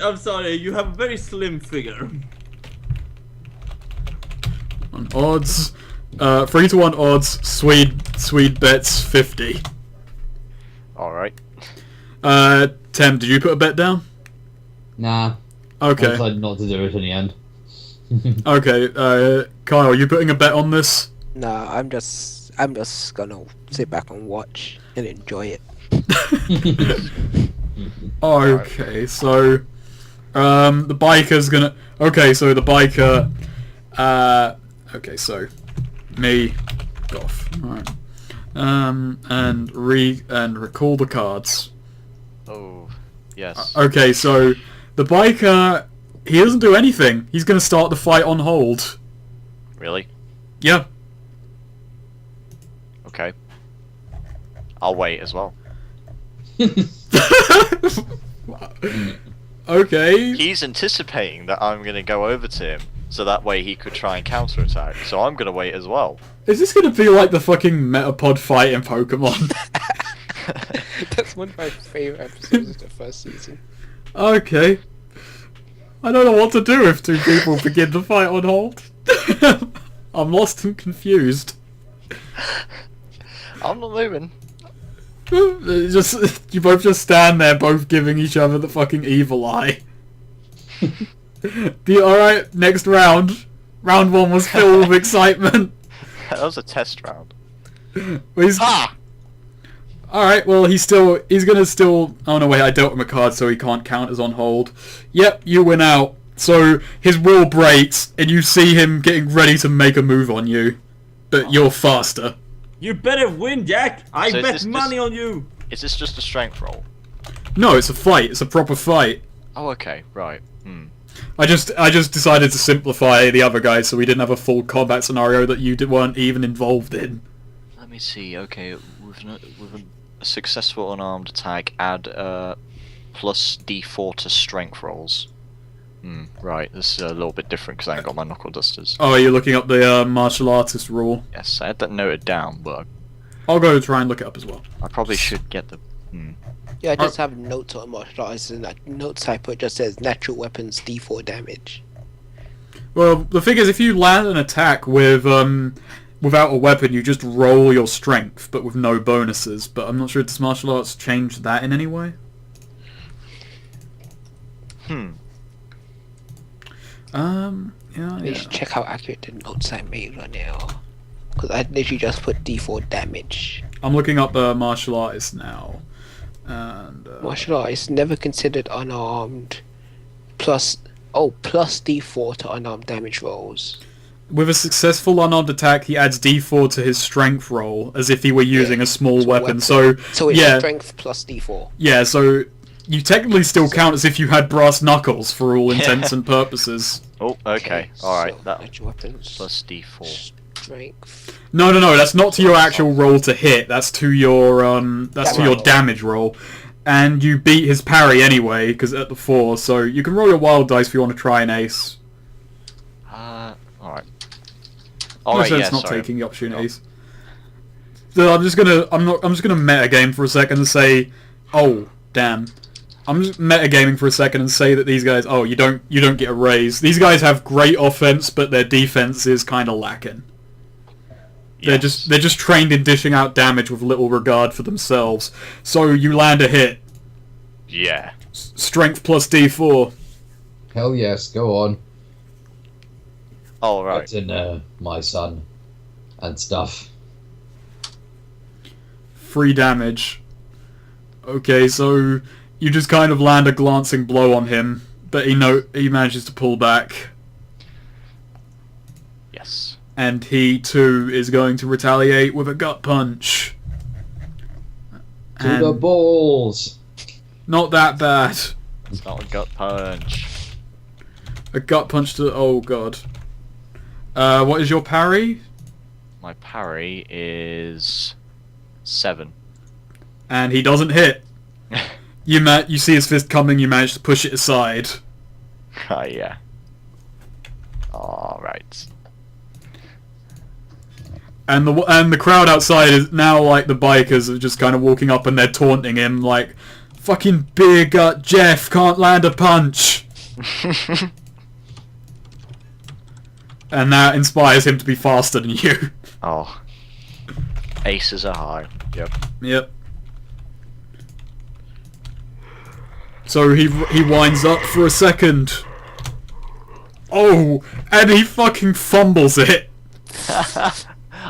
you have a very slim figure. On odds... 3-1 odds, Swede bets 50. Alright. Tem, did you put a bet down? Nah. I Okay. decided not to do it in the end. Okay, Kyle, you putting a bet on this? Nah, I'm just gonna sit back and watch and enjoy it. Okay, so the biker's gonna. Okay, so the biker. Okay, so me, Goff. Alright. And recall the cards. Oh, yes. Okay, so the biker, he doesn't do anything. He's gonna start the fight on hold. Really? Yeah. Okay. I'll wait as well. Okay. He's anticipating that I'm going to go over to him, so that way he could try and counterattack. So I'm going to wait as well. Is this gonna be like the fucking Metapod fight in Pokemon? That's one of my favorite episodes of the first season. Okay. I don't know what to do if two people begin the fight on hold. I'm lost and confused. I'm not moving. Just you both just stand there, both giving each other the fucking evil eye. Alright, next round. Round 1 was filled with excitement. That was a test round. Ah! Alright, well he's gonna still... Oh no wait, I dealt him a card so he can't count as on hold. Yep, you win out. So his will breaks and you see him getting ready to make a move on you. But you're faster. You better win, Jack! I So is bet this money just- on you! Is this just a strength roll? No, it's a fight. It's a proper fight. Oh, okay, right. I just decided to simplify the other guys so we didn't have a full combat scenario that you weren't even involved in. Let me see. Okay, with a successful unarmed attack, add plus D4 to strength rolls. Right. This is a little bit different because I ain't got my knuckle dusters. Oh, you're looking up the martial artist rule. Yes, I had that noted down, but I'll go try and look it up as well. I probably should get the. Yeah, I just have notes on martial arts, and that notes I put just says natural weapons D4 damage. Well, the thing is, if you land an attack with without a weapon, you just roll your strength, but with no bonuses. But I'm not sure does martial arts change that in any way. Yeah. You should check how accurate the notes I made right now. Because I literally just put D4 damage. I'm looking up martial artist now, and Martial arts never considered unarmed. Plus D4 to unarmed damage rolls. with a successful unarmed attack, he adds D4 to his strength roll as if he were using a small It's a weapon. So it's yeah, strength plus D4. yeah. So you technically still count as if you had brass knuckles for all intents and purposes. Oh, okay. Alright, so that natural weapons plus D4. strength. No, that's not to your actual roll to hit. That's to your Damage. damage roll. And you beat his parry anyway, because at the 4, so you can roll your wild dice if you want to try an ace. Alright. No Alright, sense yeah, not sorry. taking the opportunities. So I'm just gonna meta game for a second and say, oh damn. I'm just metagaming for a second and say that these guys, oh, you don't get a raise. These guys have great offense, but their defense is kind of lacking. They're just trained in dishing out damage with little regard for themselves. So you land a hit. Yeah. Strength plus D4. Hell yes, go on. Alright. That's in my son and stuff. 3 damage. Okay, so you just kind of land a glancing blow on him, but he manages to pull back, Yes. and he too is going to retaliate with a gut punch. To the And balls. not that bad. It's not a gut punch. A gut punch to... Oh, God. What is your parry? My parry is 7. And he doesn't hit. You see his fist coming, you manage to push it aside. Ah, yeah. Alright. And the crowd outside is now like the bikers are just kind of walking up and they're taunting him like, fucking beer gut Jeff can't land a punch. And that inspires him to be faster than you. Oh. Aces are high. Yep. Yep. So he winds up for a second. Oh, and he fucking fumbles it.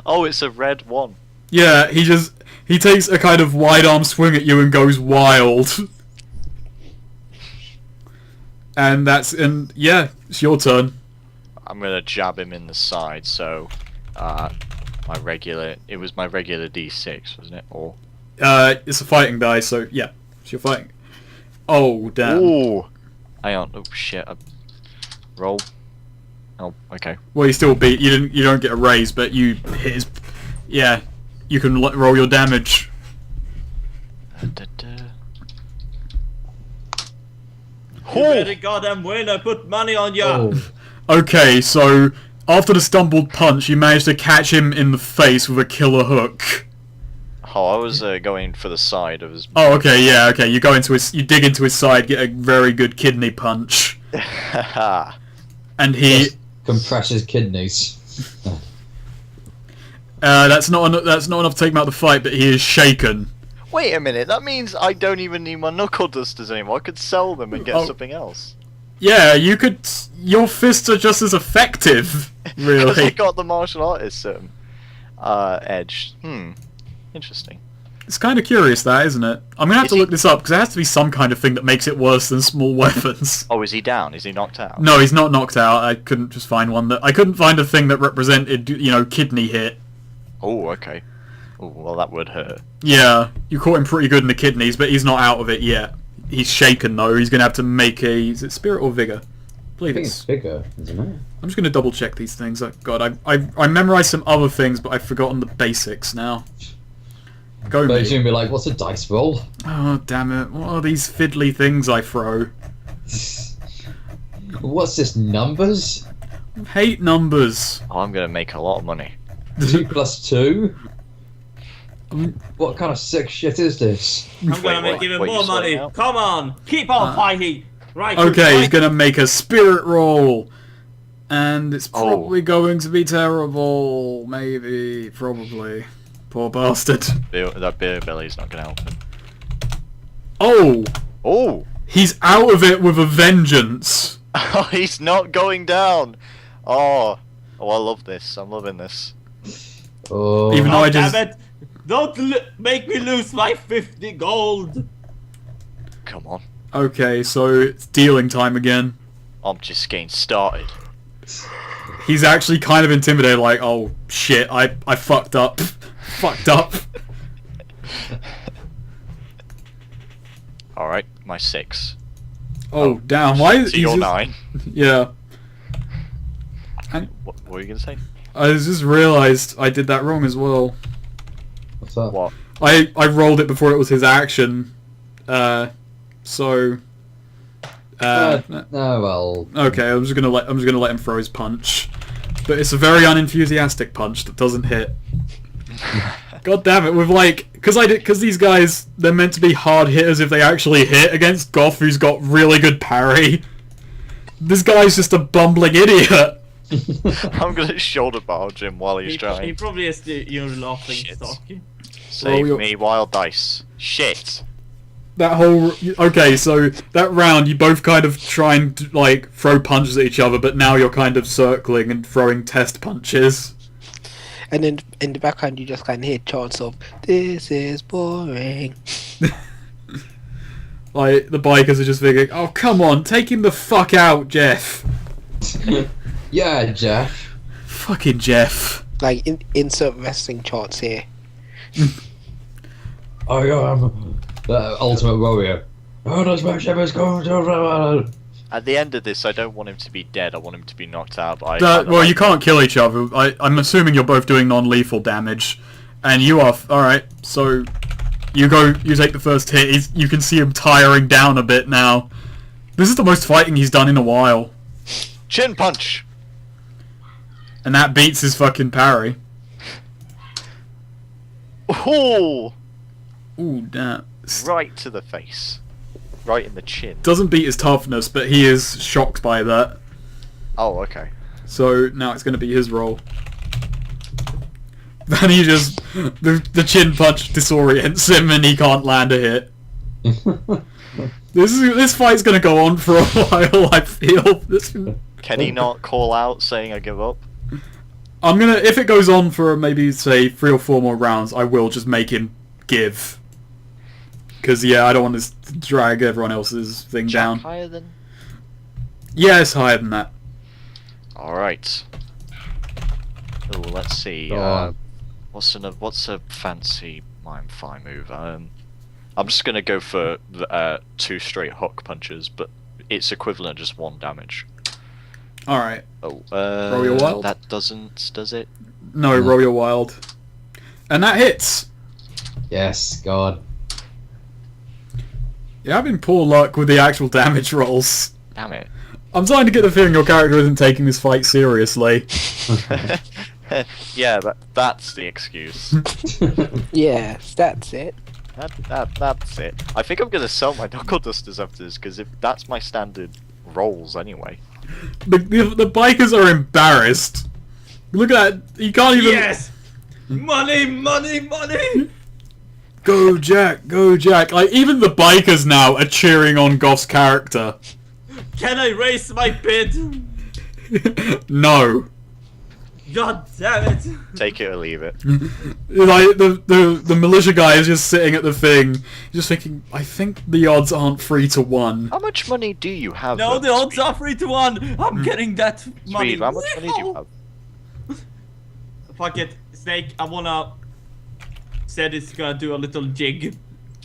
Oh, it's a red one. Yeah, he takes a kind of wide arm swing at you and goes wild. And yeah, it's your turn. I'm gonna jab him in the side, so it was my regular D6, wasn't it? Or It's a fighting die, so yeah, it's your fighting. Oh damn. ooh, hang on. Oh shit. Roll. Oh, okay. Well, you still beat. You don't get a raise, but you hit his. Yeah, you can roll your damage. You better goddamn win, I put money on ya! Oh. Okay, so after the stumbled punch, you managed to catch him in the face with a killer hook. Oh, I was going for the side of his. Oh, okay, yeah, okay. You dig into his side, get a very good kidney punch, and he. Just compress his kidneys. That's not enough to take him out of the fight, but he is shaken. Wait a minute. That means I don't even need my knuckle dusters anymore. I could sell them and get Oh. something else. Yeah, you could. Your fists are just as effective, Because I really. got the martial artist edge. Interesting. It's kind of curious, that, isn't it? I'm gonna have Is to he- look this up because there has to be some kind of thing that makes it worse than small weapons. Oh, is he down? Is he knocked out? No, he's not knocked out. I couldn't just find one that. I couldn't find a thing that represented, kidney hit. Oh, okay. Oh, well, that would hurt. Yeah, you caught him pretty good in the kidneys, but he's not out of it yet. He's shaken though. He's gonna have to make a. Is it spirit or vigor? I believe I think it's it's. bigger, isn't it? I'm just gonna double check these things. Oh, God, I memorized some other things, but I've forgotten the basics now. Go But he's me. gonna be like, what's a dice roll? Oh damn it! What are these fiddly things I throw? What's this, numbers? I hate numbers. Oh, I'm gonna make a lot of money. 2 plus 2? Um, What kind of sick shit is this? I'm gonna Wait, make what? even What, you more sorting money! out? Come on! Keep on fighting! Right, Okay, he's right. gonna make a spirit roll, and it's Oh. probably going to be terrible. Maybe, probably. Poor bastard. That beer belly's not gonna help him. Oh, Oh! he's out of it with a vengeance. Oh, he's not going down! Oh, I love this. I'm loving this. Oh, Even though Oh, I damn just. it! Don't make me lose my 50 gold! Come on. Okay, so it's dealing time again. I'm just getting started. He's actually kind of intimidated, like, oh shit, I fucked up. Fucked up. Alright, my 6. Oh, damn, why is So you're just- 9. Yeah. What were you gonna say? I just realised I did that wrong as well. what's that? What? I rolled it before it was his action. So Oh, well. okay, I'm just gonna let him throw his punch. But it's a very unenthusiastic punch that doesn't hit. God damn it, with because these guys, they're meant to be hard hitters if they actually hit against Goth, who's got really good parry. This guy's just a bumbling idiot. I'm gonna shoulder barge him while he's He trying. probably has the laughing Shit. stock. Save you're- me, wild dice. Shit! Okay, so that round you both kind of try and like throw punches at each other, but now you're kind of circling and throwing test punches. And then in the background, you just kind of hear chants of "This is boring." Like, the bikers are just thinking, oh, come on, take him the fuck out, Jeff. Yeah, Jeff. Fucking Jeff. Like, insert wrestling charts here. I am the ultimate warrior. Arnold Schwarzenegger is going to... At the end of this, I don't want him to be dead. I want him to be knocked out. But Well, you can't kill each other. I'm assuming you're both doing non-lethal damage. And you are... Alright, so... You take the first hit. You can see him tiring down a bit now. This is the most fighting he's done in a while. Chin punch! And that beats his fucking parry. Ooh! Ooh, damn. Right to the face. Right in the chin. Doesn't beat his toughness, but he is shocked by that. Oh, okay. So now it's going to be his roll. Then he just... The chin punch disorients him and he can't land a hit. This fight's going to go on for a while, I feel. Can he not call out saying I give up? I'm going to... If it goes on for maybe, say, 3 or 4 more rounds, I will just make him give. Because, yeah, I don't want to drag everyone else's thing down. Higher than? Yeah, it's higher than that. Alright. Oh, let's see. Go on. What's a fancy mime fi move? I'm just gonna go for 2 straight hook punches, but it's equivalent to just 1 damage. Alright. Oh, Roll your wild? That doesn't, does it? No, roll your wild. And that hits! Yes, God. You're having poor luck with the actual damage rolls. Damn it. I'm starting to get the feeling your character isn't taking this fight seriously. Yeah, that's the excuse. Yes, that's it. That's it. I think I'm gonna sell my knuckle dusters after this, because if that's my standard rolls anyway. The bikers are embarrassed. Look at that. You can't even... Yes! Money, money, money! Go Jack, go Jack. Like, even the bikers now are cheering on Goff's character. Can I raise my bid? No. God damn it! Take it or leave it. Like, the militia guy is just sitting at the thing, just thinking, I think the odds aren't 3 to 1. How much money do you have? No, the odds are 3 to 1. I'm getting that money. Speed, how much money do you have? Fuck it, Snake. I wanna. Said it's gonna do a little jig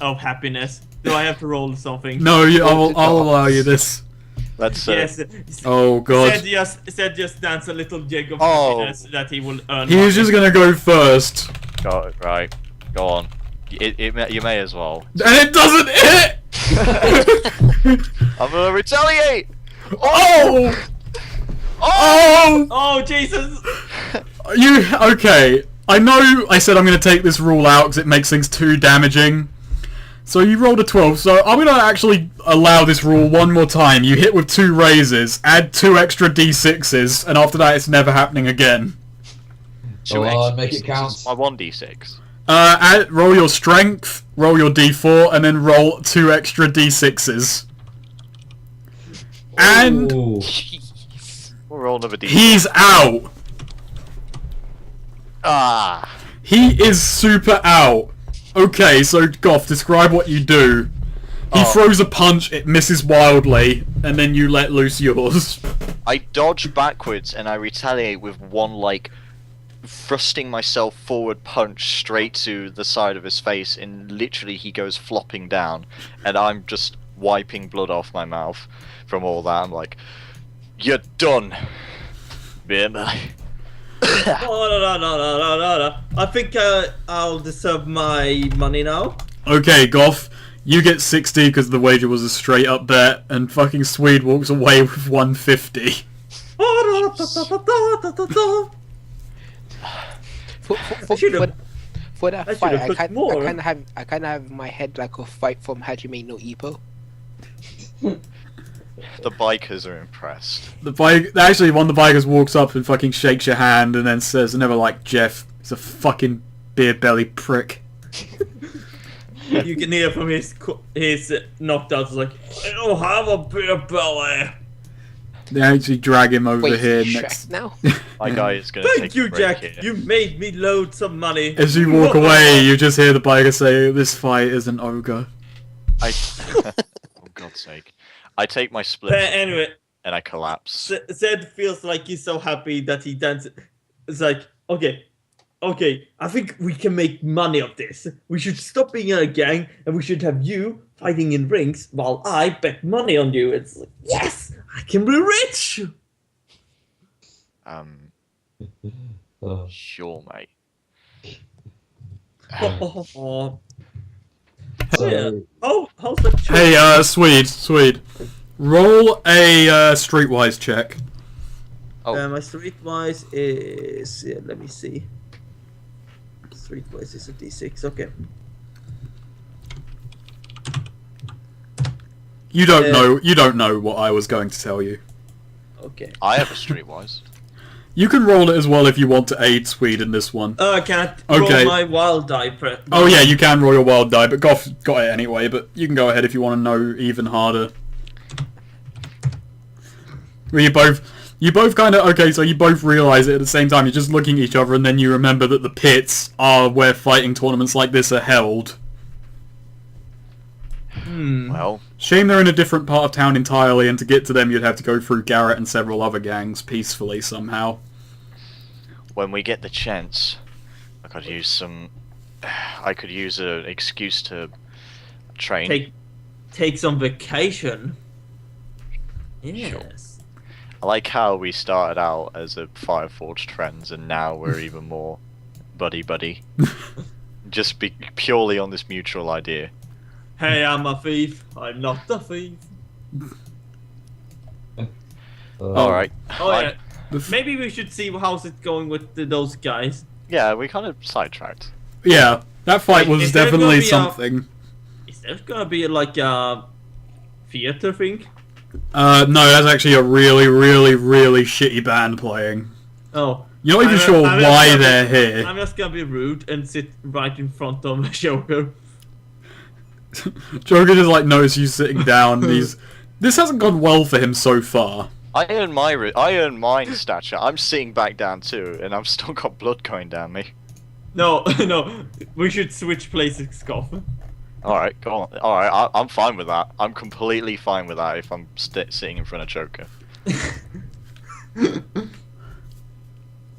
of happiness. Do I have to roll something? No, I'll allow you this. Let's Yes. Oh god. Said just dance a little jig of Oh. happiness that he will earn. He was just gonna go first. go right. Go on. You may as well. And it doesn't hit! I'm gonna retaliate. Oh! Oh! Oh Jesus! Okay. I know I said I'm going to take this rule out because it makes things too damaging. So you rolled a 12, so I'm going to actually allow this rule one more time. You hit with 2 raises, add 2 extra d6s, and after that it's never happening again. Two Go on, extra make it D6s. count. My 1d6. Roll your strength, roll your d4, and then roll 2 extra d6s. And Ooh. We'll roll another d6. he's out. Ah. He is super out. Okay, so Goff, describe what you do. He throws a punch, it misses wildly, and then you let loose yours. I dodge backwards and I retaliate with one, like, thrusting myself forward punch straight to the side of his face, and literally he goes flopping down, and I'm just wiping blood off my mouth from all that. I'm like, you're done. Bye. No. I think I'll deserve my money now. Okay, Goff, you get 60 because the wager was a straight up bet, and fucking Swede walks away with 150. For that I fight, should've put more. I kind of have in my head like a fight from Hajime no Ippo. The bikers are impressed. Actually, one of the bikers walks up and fucking shakes your hand and then says, I never liked Jeff. He's a fucking beer belly prick. You can hear from his knockouts like, I don't have a beer belly. They actually drag him over Wait, here Shrek next. now? My guy is gonna Thank take you, a break Jack. here. You made me loads of money. As you walk away, you just hear the biker say, this fight is an ogre. I God's sake. I take my split Anyway, and I collapse. Zed feels like he's so happy that he dances. It's like, okay, I think we can make money of this. We should stop being in a gang, and we should have you fighting in rings while I bet money on you. It's like, yes, I can be rich. Oh. Sure, mate. Oh, So, yeah. Oh, how's that? Hey, Swede. Roll a streetwise check. Oh. My streetwise is let me see. Streetwise is a D6. Okay. You don't know what I was going to tell you. Okay. I have a streetwise. You can roll it as well if you want to aid Swede in this one. Can I roll Okay. my wild die? Oh yeah, you can roll your wild die, but Goff got it anyway, but you can go ahead if you want to know even harder. Well, you both kind of, okay, so you both realise it at the same time, you're just looking at each other and then you remember that the pits are where fighting tournaments like this are held. Well, Shame they're in a different part of town entirely, and to get to them you'd have to go through Garrett and several other gangs peacefully somehow. when we get the chance, I could use an excuse to train. Take some vacation. Yes. I like how we started out as a Fireforged friends, and now we're even more buddy. Just purely on this mutual idea. Hey, I'm a thief. I'm not a thief. Alright. Oh yeah. Maybe we should see how's it going with those guys. Yeah, we kind of sidetracked. Yeah, that fight Wait, was is there gonna definitely be something. Is there gonna be like a theater thing? No, that's actually a really, really, really shitty band playing. Oh. You're not even I'm- sure I'm just why gonna be- they're here. I'm just gonna be rude and sit right in front of Joker. Joker just like notices you sitting down. This hasn't gone well for him so far. I earned mine stature. I'm sitting back down too, and I've still got blood going down me. No, no. We should switch places, Scoff. Alright, go on. Alright, I'm fine with that. I'm completely fine with that if I'm sitting in front of Joker.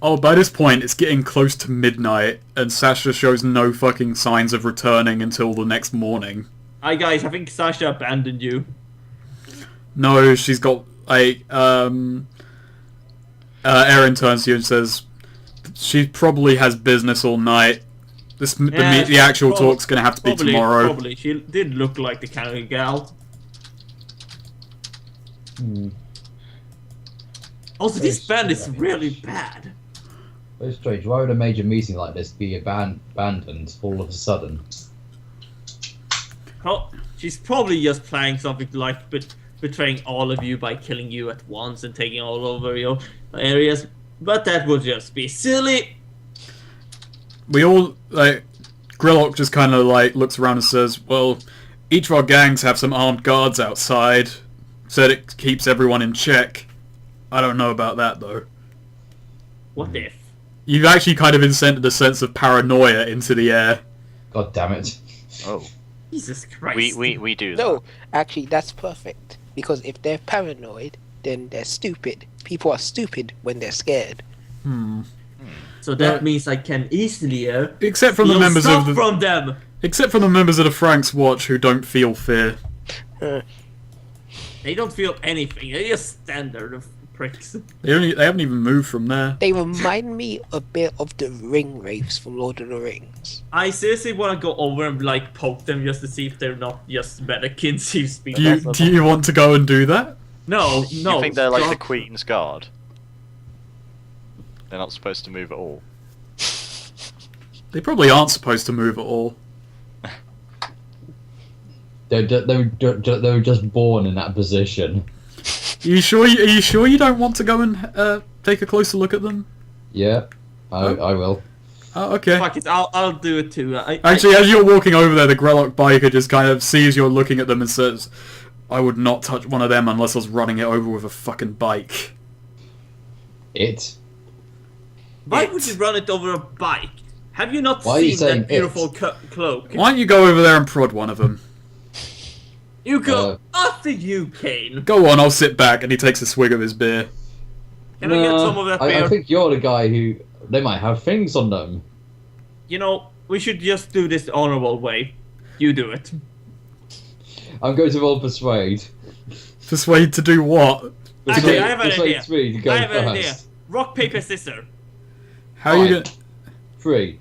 Oh, by this point, it's getting close to midnight, and Sasha shows no fucking signs of returning until the next morning. Hi guys, I think Sasha abandoned you. No, she's got like Erin turns to you and says she probably has business all night. The actual talk's gonna have to be tomorrow. Probably. She did look like the kind of gal. Also, this band is really bad. Very strange. Why would a major meeting like this be abandoned all of a sudden? Oh, she's probably just planning something like betraying all of you by killing you at once and taking all over your areas. But that would just be silly. We all, like, Grillock just kind of, like, looks around and says, well, each of our gangs have some armed guards outside. Said it keeps everyone in check. I don't know about that, though. What if? You've actually kind of incented a sense of paranoia into the air. God damn it. Oh. Jesus Christ. We do that. No, actually, that's perfect. Because if they're paranoid, then they're stupid. People are stupid when they're scared. So that means I can easily Except from the steal members stuff of the from them. except from the members of the Frank's Watch who don't feel fear. They don't feel anything. They're just standard pricks. They haven't even moved from there. They remind me a bit of the ring wraiths from Lord of the Rings. I seriously want to go over and like poke them just to see if they're not just mannequins who speak. Do you want to go and do that? No. You think they're like the stop. Queen's Guard? They're not supposed to move at all. They probably aren't supposed to move at all. They were just born in that position. Are you sure you don't want to go and take a closer look at them? Yeah, I will. Oh, okay. Fuck it, I'll do it too. Actually, as you're walking over there, the Grellock biker just kind of sees you're looking at them and says, I would not touch one of them unless I was running it over with a fucking bike. Why would you run it over a bike? Have you not Why are you seen saying that beautiful cloak? Why don't you go over there and prod one of them? You go after you, Kane. Go on, I'll sit back, and he takes a swig of his beer. Can I get some of that beer? I think you're the guy who... They might have things on them. You know, we should just do this the honorable way. You do it. I'm going to roll persuade. Persuade to do what? Actually, I have an Persuade idea. 3 to go I have an first. idea. Rock, paper, scissors. How are you Fine. gonna... 3.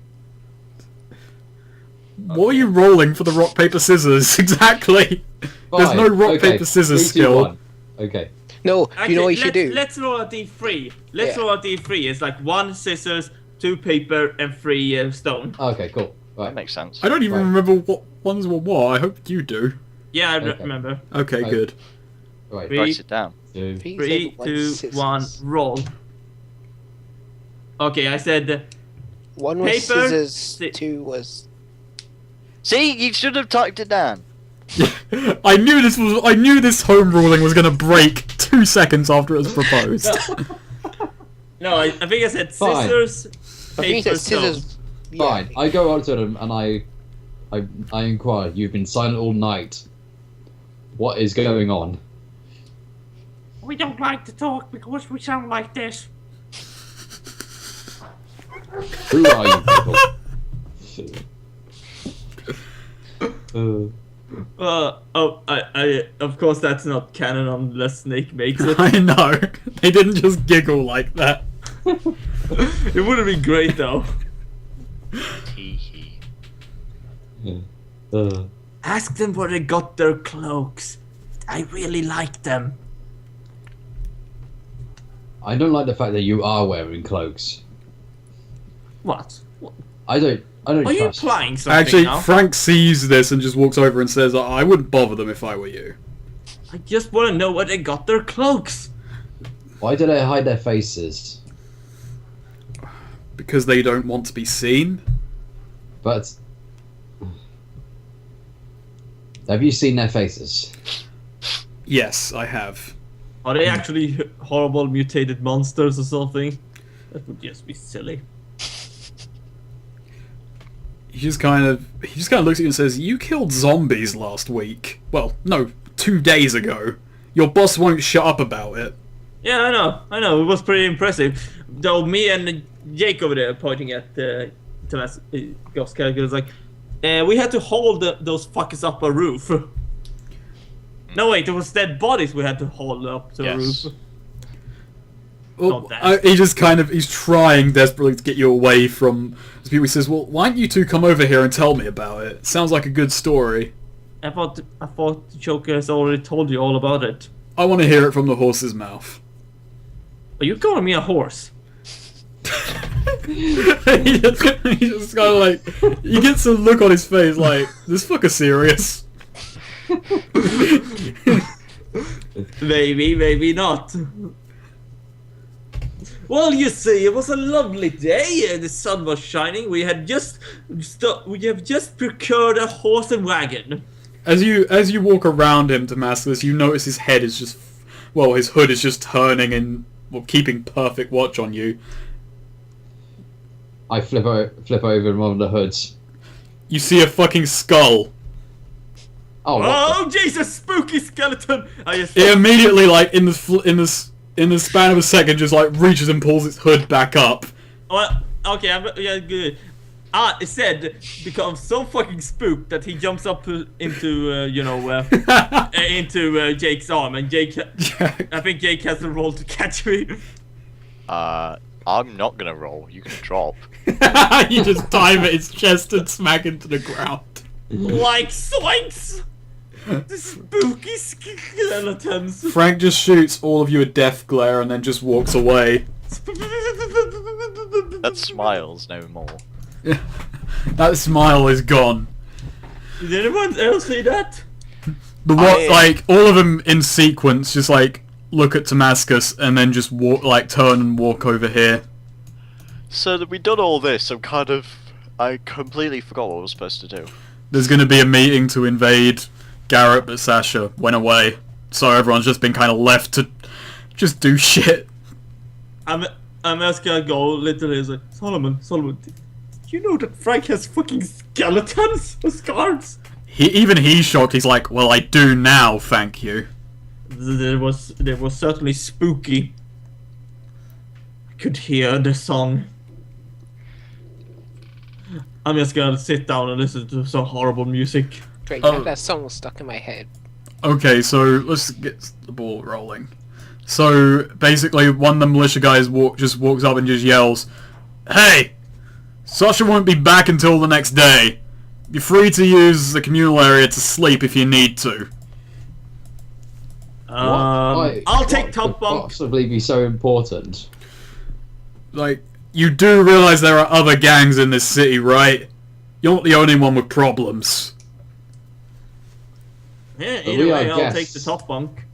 What are you rolling for the rock, paper, scissors? Exactly! There's Fine. no rock, Okay. paper, scissors 3, 2, skill. 1. Okay. No, you know what you should let's, do? Let's roll a d3. Let's Yeah. roll a d3. It's like 1 scissors, 2 paper, and 3 stone. Okay, cool. That Right. makes sense. I don't even Right. remember what ones were what. I hope you do. Yeah, I Okay. remember. Okay, Right. good. Right. Three. Write it down. 2. He 3, said 2, scissors. 1, roll. Okay, I said 1 was Paper, scissors, 2 was... See, you should have typed it down. I knew this home ruling was gonna break 2 seconds after it was proposed. no. I think I said Fine. scissors, I think he paper, said stone. scissors. Fine. I go up to them and I inquire. You've been silent all night. What is going on? We don't like to talk because we sound like this. Who are you people? I of course that's not canon unless Snake makes it. I know. They didn't just giggle like that. It would have been great though. Hee hee. Ask them where they got their cloaks. I really like them. I don't like the fact that you are wearing cloaks. What? I don't Are you trust. implying something Actually, now? Frank sees this and just walks over and says, I wouldn't bother them if I were you. I just want to know where they got their cloaks. Why do they hide their faces? Because they don't want to be seen. But have you seen their faces? Yes, I have. Are they actually horrible mutated monsters or something? That would just be silly. He just kind of looks at you and says, "You killed zombies last week. Well, no, 2 days ago. Your boss won't shut up about it." Yeah, I know. It was pretty impressive. Though me and Jake over there pointing at Thomas Ghost character was like, we had to hold those fuckers up a roof. No, wait, it was dead bodies we had to hold up to a Yes. roof. Well, Not that. he's trying desperately to get you away from these people. He says, "Well, why don't you two come over here and tell me about it? Sounds like a good story. I thought the Joker has already told you all about it. I want to hear it from the horse's mouth." Are you calling me a horse? he just kind of like, he gets a look on his face like, this fucker serious. Maybe, maybe not. Well, you see, it was a lovely day and the sun was shining. We have just procured a horse and wagon. As you walk around him, Damascus, you notice his head is just, well, his hood is just turning and, well, keeping perfect watch on you. I flip over one of the hoods. You see a fucking skull. Oh, what Oh, Jesus, spooky skeleton! I just It immediately, like, in the span of a second, just like reaches and pulls its hood back up. Well, okay, yeah, good. It said becomes so fucking spooked that he jumps up into Jake's arm, and Jake. I think Jake has a roll to catch me. I'm not gonna roll. You can drop. You just dive at its chest and smack into the ground. Like swinks. The spooky skeletons. Frank just shoots all of you a death glare and then just walks away. That smiles no more. That smile is gone. Did anyone else see that? The what, like, all of them in sequence just, like, look at Damascus and then just walk, like, turn and walk over here. So that we done all this, I completely forgot what I was supposed to do. There's gonna be a meeting to invade Garrett, but Sasha went away. So everyone's just been kind of left to just do shit. I'm just gonna go literally like, Solomon, did you know that Frank has fucking skeletons as guards? He's shocked. He's like, well, I do now, thank you. There was certainly spooky. I could hear the song. I'm just gonna sit down and listen to some horrible music. Drake, Oh. that song was stuck in my head. Okay, so let's get the ball rolling. So basically, one of the militia guys just walks up and just yells, "Hey, Sasha won't be back until the next day. You're free to use the communal area to sleep if you need to." I'll take what top could bunk. possibly be so important? Like, you do realize there are other gangs in this city, right? You're not the only one with problems. Yeah, But either we way, are I'll take guests. the top bunk.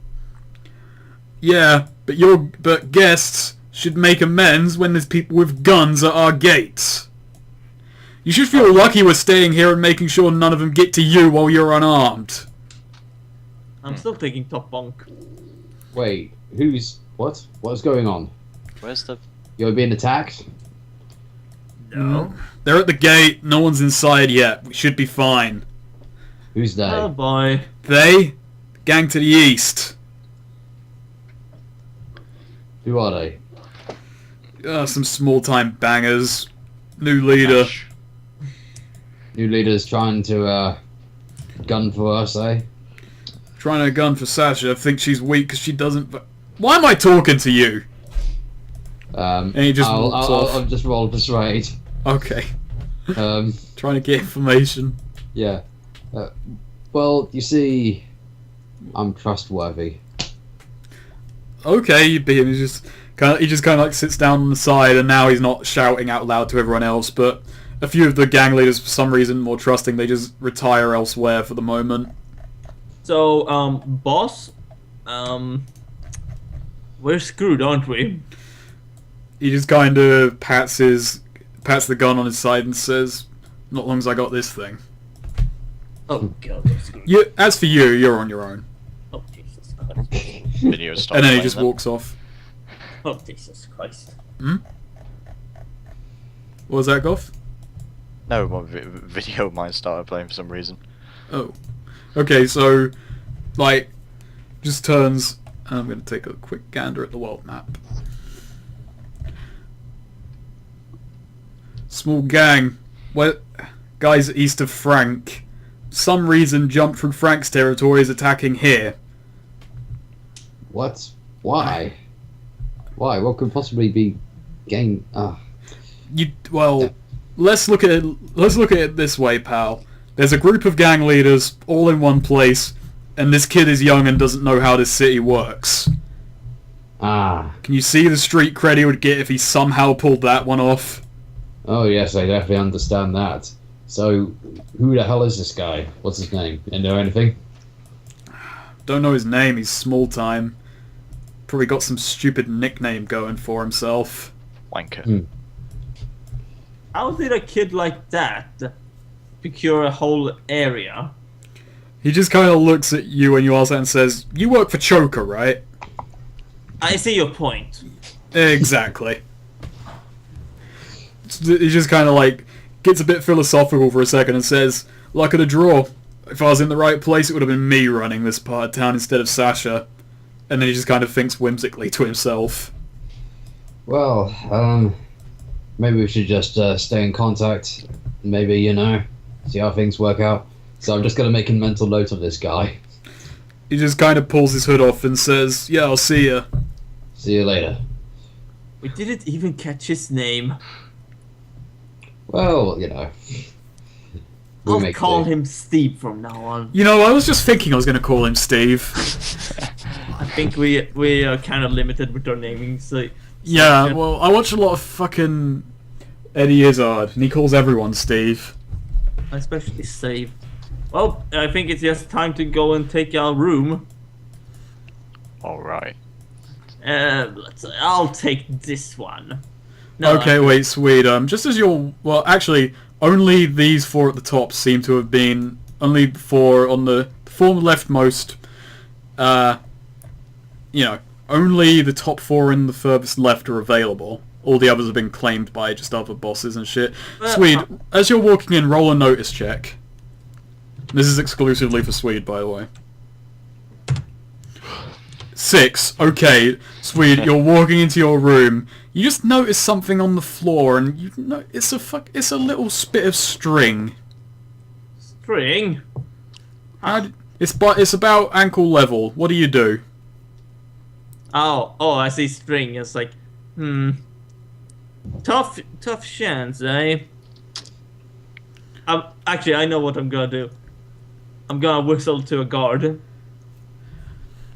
Yeah, but guests should make amends when there's people with guns at our gates. You should feel lucky we're staying here and making sure none of them get to you while you're unarmed. I'm still taking top bunk. Wait, what? What's going on? Where's the... You're being attacked? No. They're at the gate, no one's inside yet. We should be fine. Who's they? Oh boy. They? Gang to the east. Who are they? Some small-time bangers. New leader. New leaders trying to gun for us, eh? Trying a gun for Sasha. I think she's weak because she doesn't... Why am I talking to you? And he just walks off. I'll just roll persuade. Okay. Um, Trying to get information. yeah. Well, you see, I'm trustworthy. Okay, you beat him. He just kind of like sits down on the side, and now he's not shouting out loud to everyone else. But a few of the gang leaders, for some reason, more trusting, they just retire elsewhere for the moment. So, boss, we're screwed, aren't we? He just kind of pats the gun on his side and says, "Not long as I got this thing." Oh god, we're screwed. As for you, you're on your own. Oh Jesus Christ. Video stopped And then he playing just then. walks off. Oh Jesus Christ. What was that, Goff? No, my video mine started playing for some reason. Oh. Okay, so, like, just turns... I'm going to take a quick gander at the world map. Small gang. Guys east of Frank. Some reason jumped from Frank's territory is attacking here. What? Why? Why? What could possibly be gang? Let's look at it this way, pal. There's a group of gang leaders all in one place, and this kid is young and doesn't know how this city works. Ah. Can you see the street cred he would get if he somehow pulled that one off? Oh yes, I definitely understand that. So, who the hell is this guy? What's his name? You know anything? Don't know his name, he's small time. Probably got some stupid nickname going for himself. Wanker. How did a kid like that procure a whole area? He just kind of looks at you when you ask that and says, "You work for Choker, right?" I see your point. Exactly. He just kind of like gets a bit philosophical for a second and says, "Luck of the draw. If I was in the right place, it would have been me running this part of town instead of Sasha." And then he just kind of thinks whimsically to himself. Well, maybe we should just stay in contact. Maybe, see how things work out. So I'm just going to make a mental note of this guy. He just kind of pulls his hood off and says, "Yeah, I'll see ya." See you later. We didn't even catch his name. Well, I'll make call do. him Steve from now on. I was just thinking I was going to call him Steve. I think we are kind of limited with our naming, so... Yeah, well, I watch a lot of fucking Eddie Izzard, and he calls everyone Steve. Especially Steve. Well, I think it's just time to go and take our room. Alright. I'll take this one. No, Okay, wait, sweet. Just as you're... Well, actually, only these four at the top seem to have been... Only four on the four leftmost... only the top four in the furthest left are available. All the others have been claimed by just other bosses and shit. Swede, as you're walking in, roll a notice check. This is exclusively for Swede, by the way. 6. Okay, Swede, you're walking into your room. You just notice something on the floor, and you know it's a little bit of string. String? It's about ankle level. What do you do? Oh, I see string. It's like, tough chance, eh? Actually, I know what I'm gonna do. I'm gonna whistle to a guard.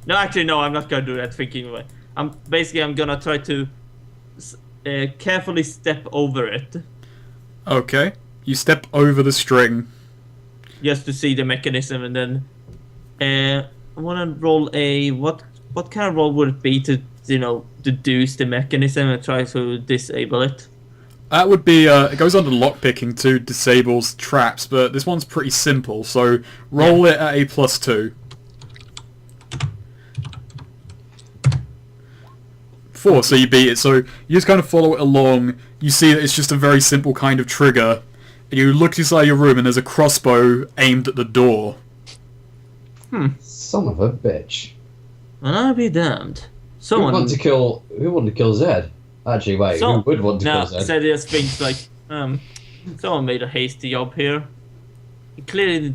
No, actually, no, I'm not gonna do that thinking way. I'm gonna try to carefully step over it. Okay. You step over the string. Just to see the mechanism, and then I wanna roll a what kind of roll would it be to deduce the mechanism and try to disable it? That would be, it goes under lockpicking to disables traps, but this one's pretty simple, so roll it at a +2. 4, so you beat it. So you just kind of follow it along, you see that it's just a very simple kind of trigger, and you look inside your room and there's a crossbow aimed at the door. Son of a bitch. And I'll be damned. Who would want to kill Zed? Actually, wait, who would want to kill Zed? No, Zed just thinks like, someone made a hasty job here. He clearly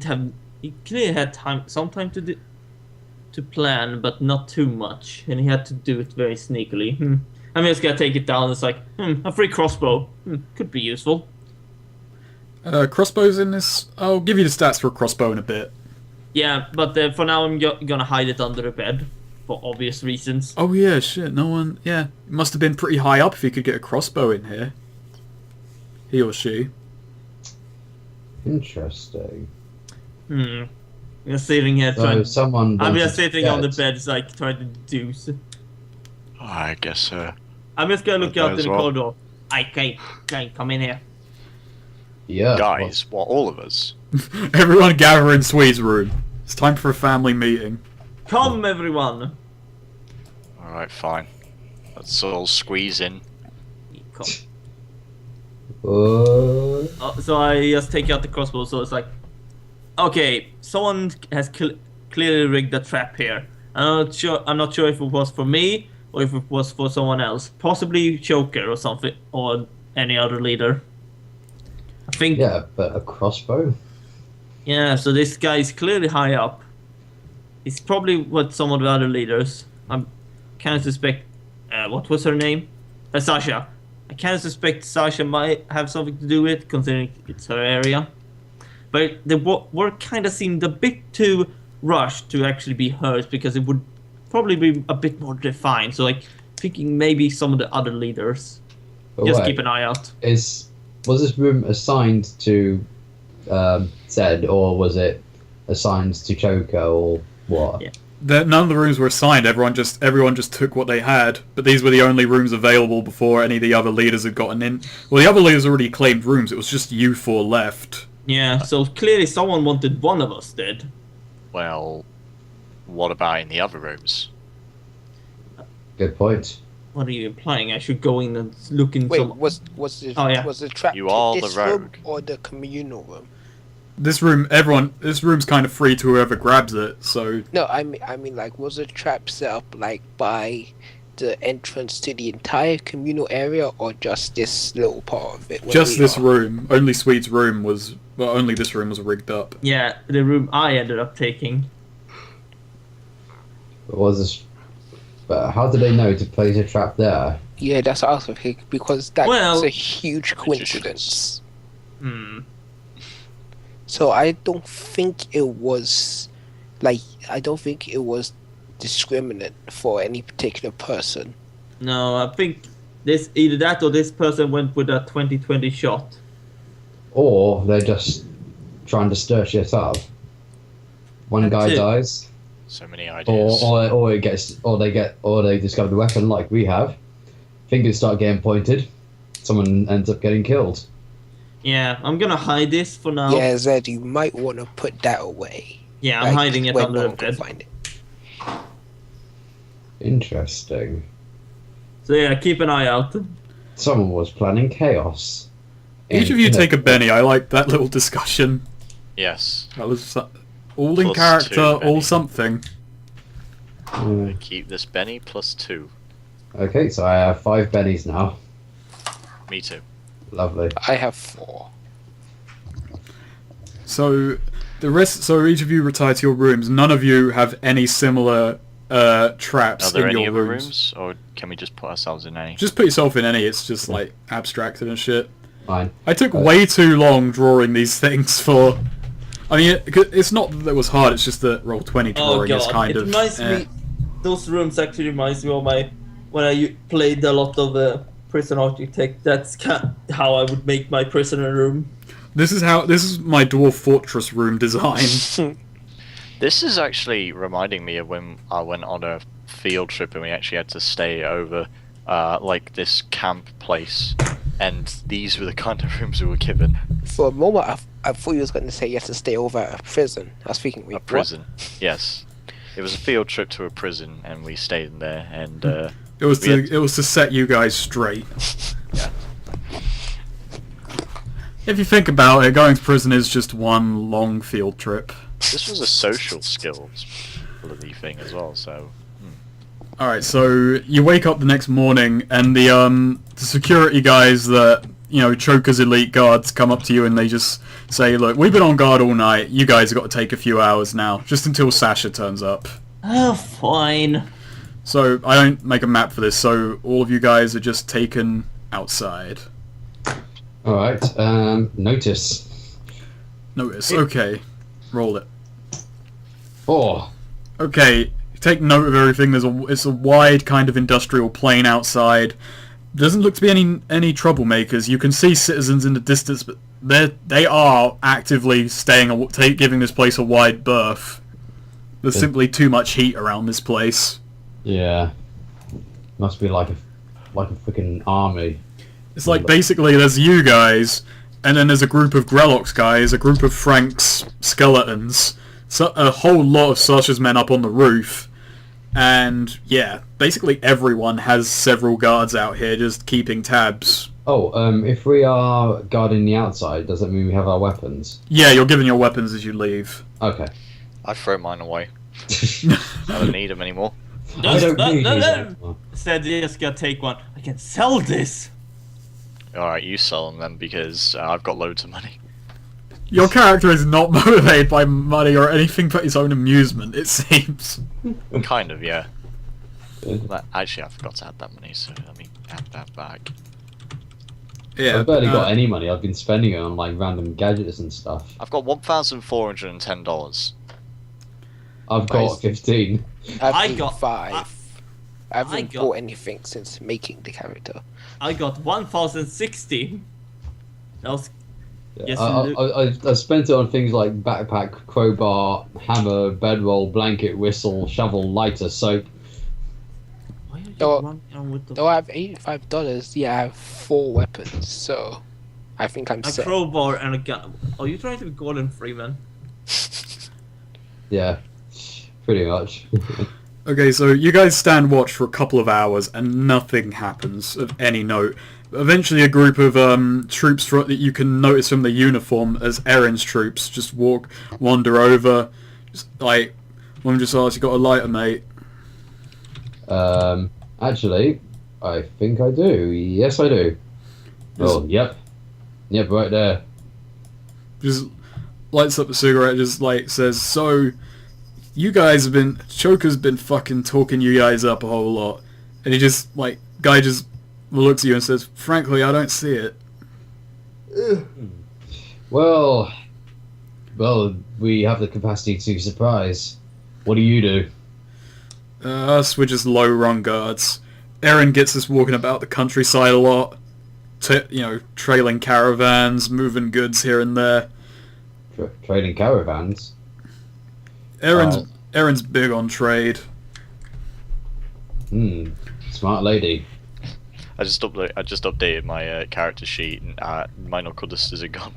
had some time to plan, but not too much, and he had to do it very sneakily. I'm just gonna take it down. It's like, a free crossbow. Could be useful. Crossbows in this. I'll give you the stats for a crossbow in a bit. Yeah, but for now I'm gonna hide it under the bed, for obvious reasons. Oh yeah, shit. No one. Yeah, it must have been pretty high up if he could get a crossbow in here. He or she. Interesting. You're sitting here trying. I'm just sitting on the bed, it's like trying to deduce. I guess so. I'm just gonna look out in the corridor. I can't come in here. Yeah. Guys, what, all of us? Everyone gather in Swede's room. It's time for a family meeting. Come, everyone. Alright, fine. Let's all squeeze in. Come. So I just take out the crossbow, so it's like, okay, someone has clearly rigged a trap here. I'm not sure if it was for me or if it was for someone else. Possibly Joker or something, or any other leader. I think. Yeah, but a crossbow? Yeah, so this guy is clearly high up. He's probably with some of the other leaders. I kind of suspect. What was her name? Sasha. I kind of suspect Sasha might have something to do with it, considering it's her area. But the work kind of seemed a bit too rushed to actually be hers, because it would probably be a bit more defined. So, like, thinking maybe some of the other leaders. Just keep an eye out. Was this room assigned to Zed, or was it assigned to Choco, or what? Yeah. None of the rooms were assigned. Everyone just took what they had. But these were the only rooms available before any of the other leaders had gotten in. Well, the other leaders already claimed rooms. It was just you 4 left. Yeah, so clearly someone wanted one of us dead. Well, what about in the other rooms? Good point. What are you implying? I should go in and look in Wait, some... was the trap You are this the rogue. room or the communal room? This room's kind of free to whoever grabs it, so... No, I mean, like, was the trap set up, like, by the entrance to the entire communal area, or just this little part of it? Just this room. Only Sweet's room was... Well, only this room was rigged up. Yeah, the room I ended up taking. But how did they know to place a trap there? Yeah, that's what I was thinking, because that's a huge coincidence. So I don't think it was discriminate for any particular person. No, I think either that or this person went with a 20/20 shot. Or they're just trying to stir shit up. One guy dies. So many ideas. Or they discover the weapon like we have. Fingers start getting pointed. Someone ends up getting killed. Yeah, I'm gonna hide this for now. Yeah, Zed, you might want to put that away. Yeah, I'm hiding it under the bed. Find it. Interesting. So yeah, keep an eye out. Someone was planning chaos. Each of you take a Benny. I like that little discussion. Yes. That was all in Plus character, 2, all Benny. something. Keep this Benny plus 2. Okay, so I have 5 bennies now. Me too. Lovely. I have 4. So so each of you retire to your rooms. None of you have any similar traps Are there in any your other rooms. rooms, or can we just put ourselves in any? Just put yourself in any. It's just like abstracted and shit. Fine. I took way too long drawing these things for. I mean, it's not that it was hard. It's just that Roll20 Oh drawing is god, kind it of. reminds me. Those rooms actually reminds me of when I played a lot of Prison Architect. That's how I would make my prisoner room. This is my Dwarf Fortress room design. This is actually reminding me of when I went on a field trip and we actually had to stay over like this camp place, and these were the kind of rooms we were given. For a moment, I thought you was going to say you have to stay over at a prison. I was thinking, wait, A prison, yes. It was a field trip to a prison, and we stayed in there, and It was We had- it was to set you guys straight. Yeah. If you think about it, going to prison is just one long field trip. this was a social skills bloody thing as well. So All right, so you wake up the next morning, and the security guys that Choker's elite guards come up to you, and they just say, "Look, we've been on guard all night. You guys have got to take a few hours now, just until Sasha turns up." Oh, fine. So I don't make a map for this. So all of you guys are just taken outside. Alright, notice. Notice. Okay, roll it. 4. Okay, take note of everything. It's a wide kind of industrial plain outside. Doesn't look to be any troublemakers. You can see citizens in the distance, but they are actively giving this place a wide berth. There's simply too much heat around this place. Yeah. Must be like a freaking army. It's like basically there's you guys, and then there's a group of Grellox guys, a group of Frank's skeletons, a whole lot of Sasha's men up on the roof, and yeah, basically everyone has several guards out here just keeping tabs. Oh, if we are guarding the outside, does that mean we have our weapons? Yeah, you're giving your weapons as you leave. Okay. I throw mine away. I don't need them anymore. I don't need no, these no. anymore. Said Jessica, take one. I can sell this. Alright, you sell them then, because I've got loads of money. Your character is not motivated by money or anything but his own amusement, it seems. Kind of, yeah. Yeah. But actually, I forgot to add that money, so let me add that back. Yeah, I've barely got any money. I've been spending it on like random gadgets and stuff. I've got $1,410. I've got Nice. 15. I got 5. I haven't I got- bought anything since making the character. I got 1,060. That was Yes, I've spent it on things like backpack, crowbar, hammer, bedroll, blanket, whistle, shovel, lighter, soap. Why are you Though- running on with the Though I have $85, yeah, I have 4 weapons, so I think I'm a set. crowbar and a gun? Are you trying to be Gordon Freeman? Yeah, pretty much. Okay, so you guys stand watch for a couple of hours and nothing happens of any note. Eventually a group of troops that you can notice from the uniform as Erin's troops just wander over. Just, like, one just asks, "You got a lighter, mate?" Actually, I think I do. Yes, I do. Oh, yep. Yep, right there. Just lights up a cigarette, just like says, "So, you guys have been... Choker's been fucking talking you guys up a whole lot." And he just, like, guy just looks at you and says, "Frankly, I don't see it." Well, we have the capacity to surprise. What do you do? Us, we're just low-run guards. Erin gets us walking about the countryside a lot. Trailing caravans, moving goods here and there. Trading caravans? Erin's big on trade. Smart lady. I just updated my character sheet, and my knuckle dusters are gone.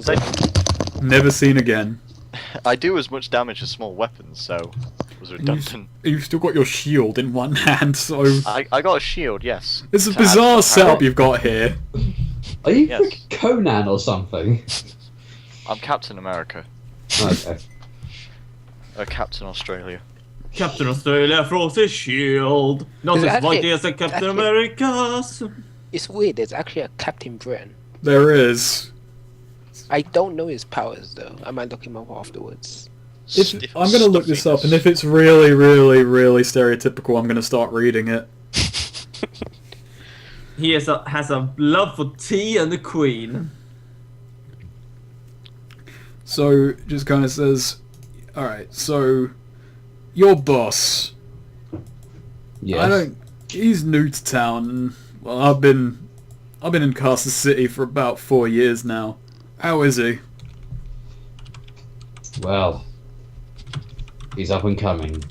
Since Never seen again. I do as much damage as small weapons, so it was redundant. You've still got your shield in one hand, so... I got a shield, yes. It's a To add bizarre to setup power. you've got here. Are you Yes. freaking Conan or something? I'm Captain America. Okay. Captain Australia. Captain Australia throws his shield. Not Is it as mighty actually- as a Captain actually- America's. It's weird. There's actually a Captain Britain. There is. I don't know his powers though. I might look him up afterwards. If, Stiff I'm going to look this up, and stuffiness. if it's really, really, really stereotypical, I'm going to start reading it. He has a love for tea and the Queen. So, just kind of says, alright, so, your boss, Yes. he's new to town, and, well, I've been in Carson City for about 4 years now. How is he? Well, he's up and coming. He's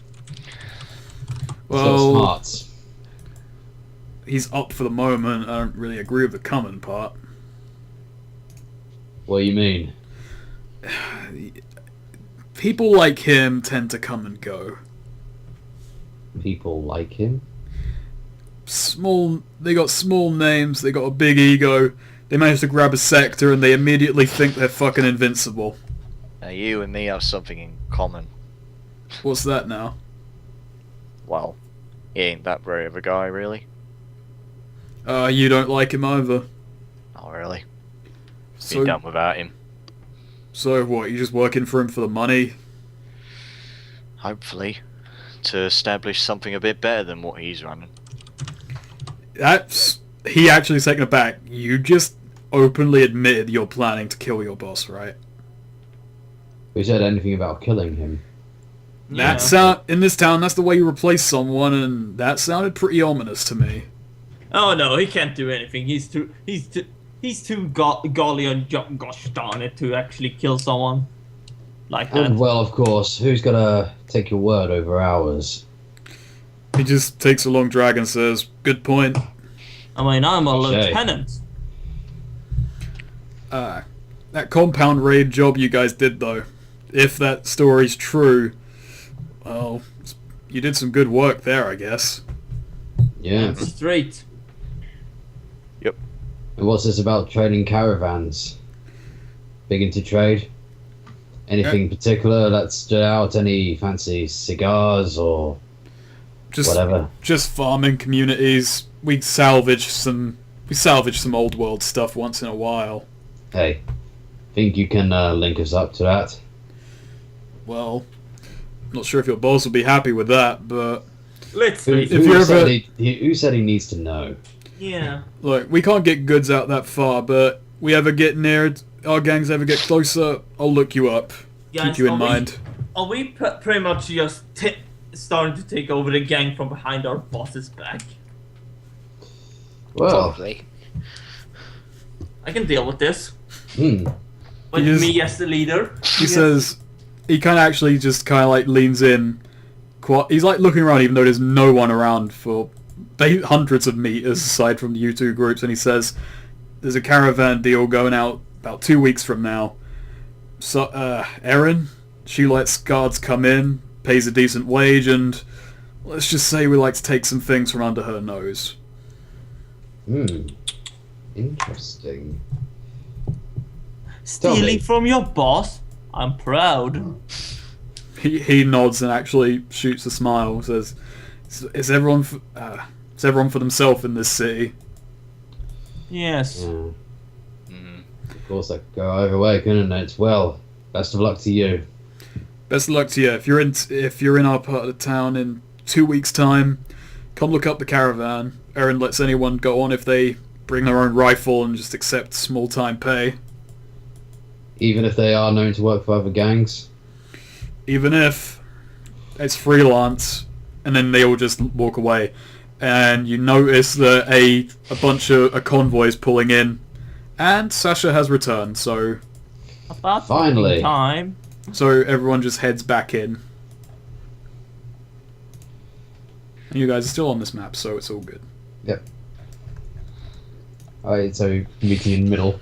got Well, smarts. he's up for the moment. I don't really agree with the coming part. What do you mean? People like him tend to come and go. People like him? They got small names, they got a big ego, they manage to grab a sector, and they immediately think they're fucking invincible. Now you and me have something in common. What's that now? Well, he ain't that brave of a guy, really. You don't like him either. Not really. So, Be done without him. so what, you just working for him for the money? Hopefully, to establish something a bit better than what he's running. He actually taken aback. You just openly admitted you're planning to kill your boss, right? Who said anything about killing him? In this town, that's the way you replace someone, and that sounded pretty ominous to me. Oh no, he can't do anything. He's too golly and gosh darn it to actually kill someone like that. And well, of course, who's gonna take your word over ours? He just takes a long drag and says, "Good point." I mean, I'm a Okay. lieutenant. That compound raid job you guys did, though, if that story's true, well, you did some good work there, I guess. Yeah. Straight. And what's this about trading caravans? Big into trade? Anything particular that stood out? Any fancy cigars or Just, whatever? just farming communities. We salvage some old world stuff once in a while. Hey, think you can link us up to that? Well, not sure if your boss will be happy with that, but Let's Who, face If it. you who, ever- said who said he needs to know? Yeah. look, we can't get goods out that far, but we ever get near, our gangs ever get closer, I'll look you up. Guys, Keep you in are we- mind. Are we pretty much just starting to take over the gang from behind our boss's back? Well, Probably. I can deal with this. hmm. With He is- me as the leader. He says, he kind of actually just kind of like leans in. He's like looking around even though there's no one around for hundreds of meters aside from the U2 groups, and he says, there's a caravan deal going out about 2 weeks from now. So, Erin, she lets guards come in, pays a decent wage, and let's just say we like to take some things from under her nose. Interesting. Stealing me. from your boss? I'm proud. He nods and actually shoots a smile, says, is everyone for themselves in this city? Yes. Yeah. Mm. Of course, that could go either way, couldn't it? Well, best of luck to you. Best of luck to you. If you're in our part of the town in 2 weeks' time, come look up the caravan. Erin lets anyone go on if they bring their own rifle and just accept small-time pay. Even if they are known to work for other gangs. Even if it's freelance, and then they all just walk away. And you notice that a bunch of a convoy is pulling in, and Sasha has returned, so About Finally. time. everyone just heads back in. And you guys are still on this map, so it's all good. Alright, so meeting in the middle.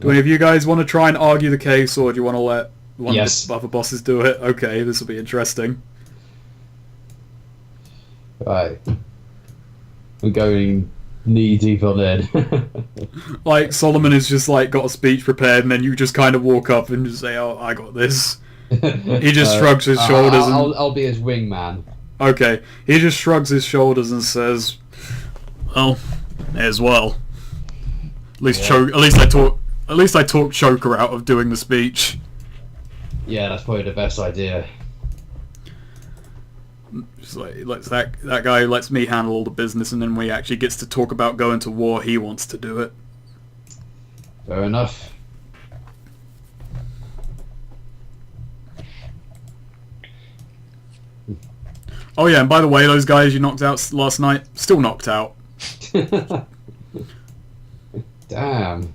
Do any of you guys want to try and argue the case, or do you want to let one Yes. of the other bosses do it? Okay, this will be interesting. Right. We're going knee deep on it. Like, Solomon has just, like, got a speech prepared, and then you just kind of walk up and just say, oh, I got this. He just shrugs his shoulders and... I'll be his wingman. Okay. He just shrugs his shoulders and says, well, may as well. At least I talk Choker out of doing the speech. Yeah, that's probably the best idea. Just like that guy lets me handle all the business, and then when he actually gets to talk about going to war, he wants to do it. Fair enough. Oh yeah, and by the way, those guys you knocked out last night, still knocked out. Damn.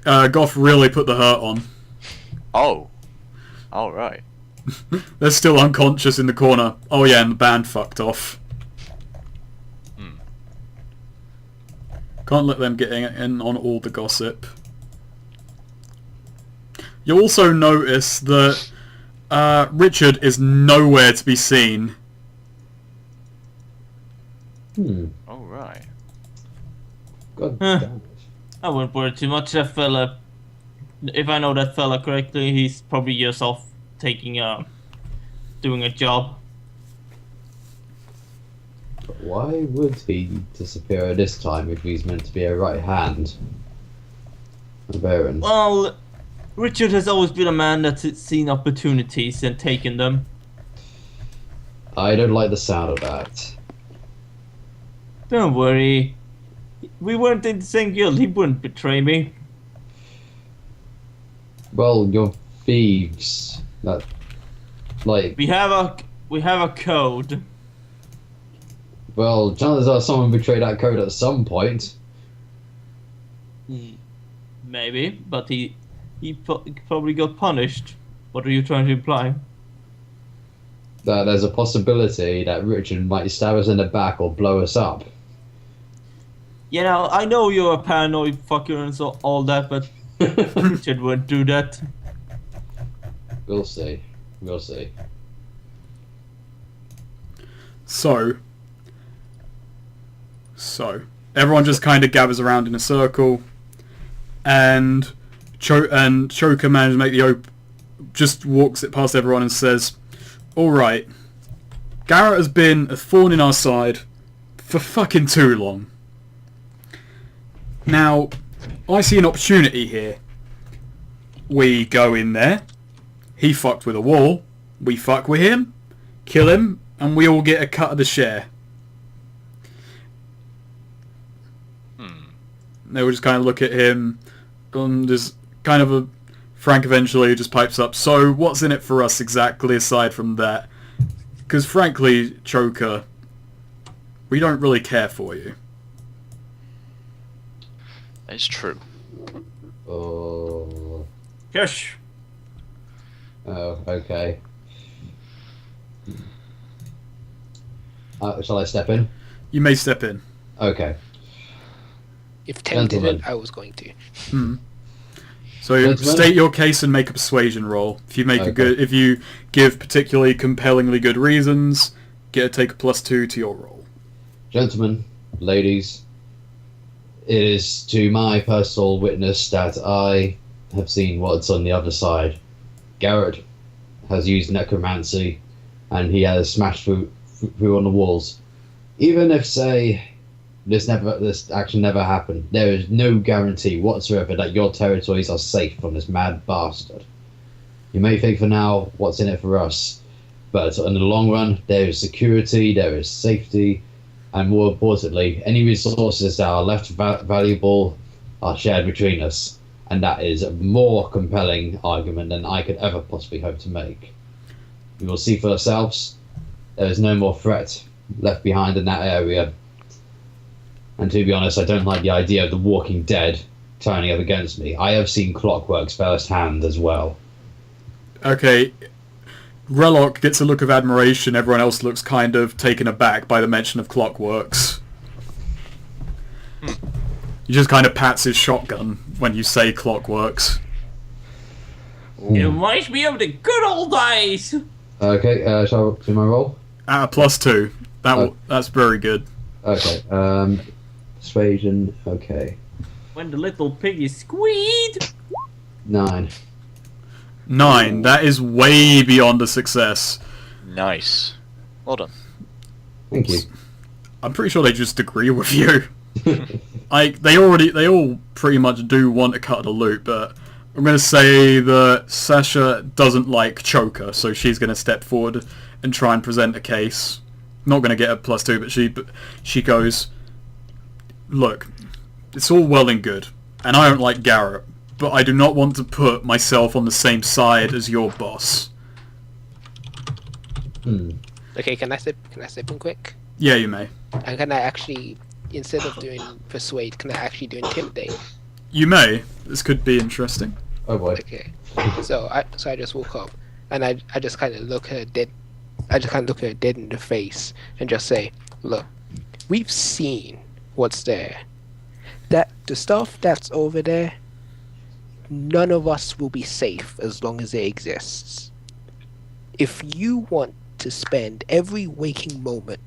Goff really put the hurt on. Oh. Alright. They're still unconscious in the corner. Oh yeah, and the band fucked off. Can't let them get in on all the gossip. You'll also notice that Richard is nowhere to be seen. Alright. God Huh. damn it. I wouldn't worry too much. That fella, if I know that fella correctly, he's probably just off taking doing a job. But why would he disappear at this time if he's meant to be a right hand of Aaron? Well, Richard has always been a man that's seen opportunities and taken them. I don't like the sound of that. Don't worry. We weren't in the same guild. He wouldn't betray me. Well, you're thieves. That, like, We have a code. well, chances are someone betrayed that code at some point. Maybe, but he probably got punished. What are you trying to imply? That there's a possibility that Richard might stab us in the back or blow us up. You know, I know you're a paranoid fucker and so all that, but Richard wouldn't do that. We'll see. We'll see. So, everyone just kind of gathers around in a circle, and Choker manages to make the just walks it past everyone and says, "Alright, Garrett has been a thorn in our side for fucking too long. Now, I see an opportunity here. We go in there, he fucked with a wall, we fuck with him, kill him, and we all get a cut of the share." They would just kind of look at him, and there's kind of a... Frank eventually just pipes up, "So, what's in it for us exactly aside from that? Because frankly, Choker, we don't really care for you." It's true. Oh, Yes. okay. Shall I step in? You may step in. Okay. If Ten Gentlemen. didn't, I was going to. So you Gentlemen? state your case and make a persuasion roll. If you make if you give particularly compellingly good reasons, take a +2 to your roll. Gentlemen, ladies, it is to my personal witness that I have seen what's on the other side. Garrett has used necromancy, and he has smashed through on the walls. Even if, say, this action never happened, there is no guarantee whatsoever that your territories are safe from this mad bastard. You may think for now what's in it for us, but in the long run, there is security, there is safety, and more importantly, any resources that are left valuable are shared between us. And that is a more compelling argument than I could ever possibly hope to make. You will see for yourselves, there is no more threat left behind in that area. And to be honest, I don't like the idea of the Walking Dead turning up against me. I have seen Clockworks firsthand as well. Okay. Grellock gets a look of admiration. Everyone else looks kind of taken aback by the mention of Clockworks. He just kind of pats his shotgun when you say Clockworks. It reminds me of the good old days. Okay, shall I do my roll? At a +2. That's very good. Okay. Persuasion. Okay. When the little piggy squeed. 9. 9. That is way beyond a success. Nice. Well done. Thank you. I'm pretty sure they just agree with you. They all pretty much do want to cut the loop, but I'm going to say that Sasha doesn't like Choker, so she's going to step forward and try and present a case. Not going to get a +2, but she goes, look, it's all well and good, and I don't like Garrett, but I do not want to put myself on the same side as your boss. Okay, can I step in quick? Yeah, you may. And can I actually, instead of doing persuade, can I actually do intimidate? You may. This could be interesting. Oh boy. Okay. So I just woke up and I just kind of look her dead. I just kind of look her dead in the face and just say, look, we've seen what's there. That the stuff that's over there, none of us will be safe as long as it exists. If you want to spend every waking moment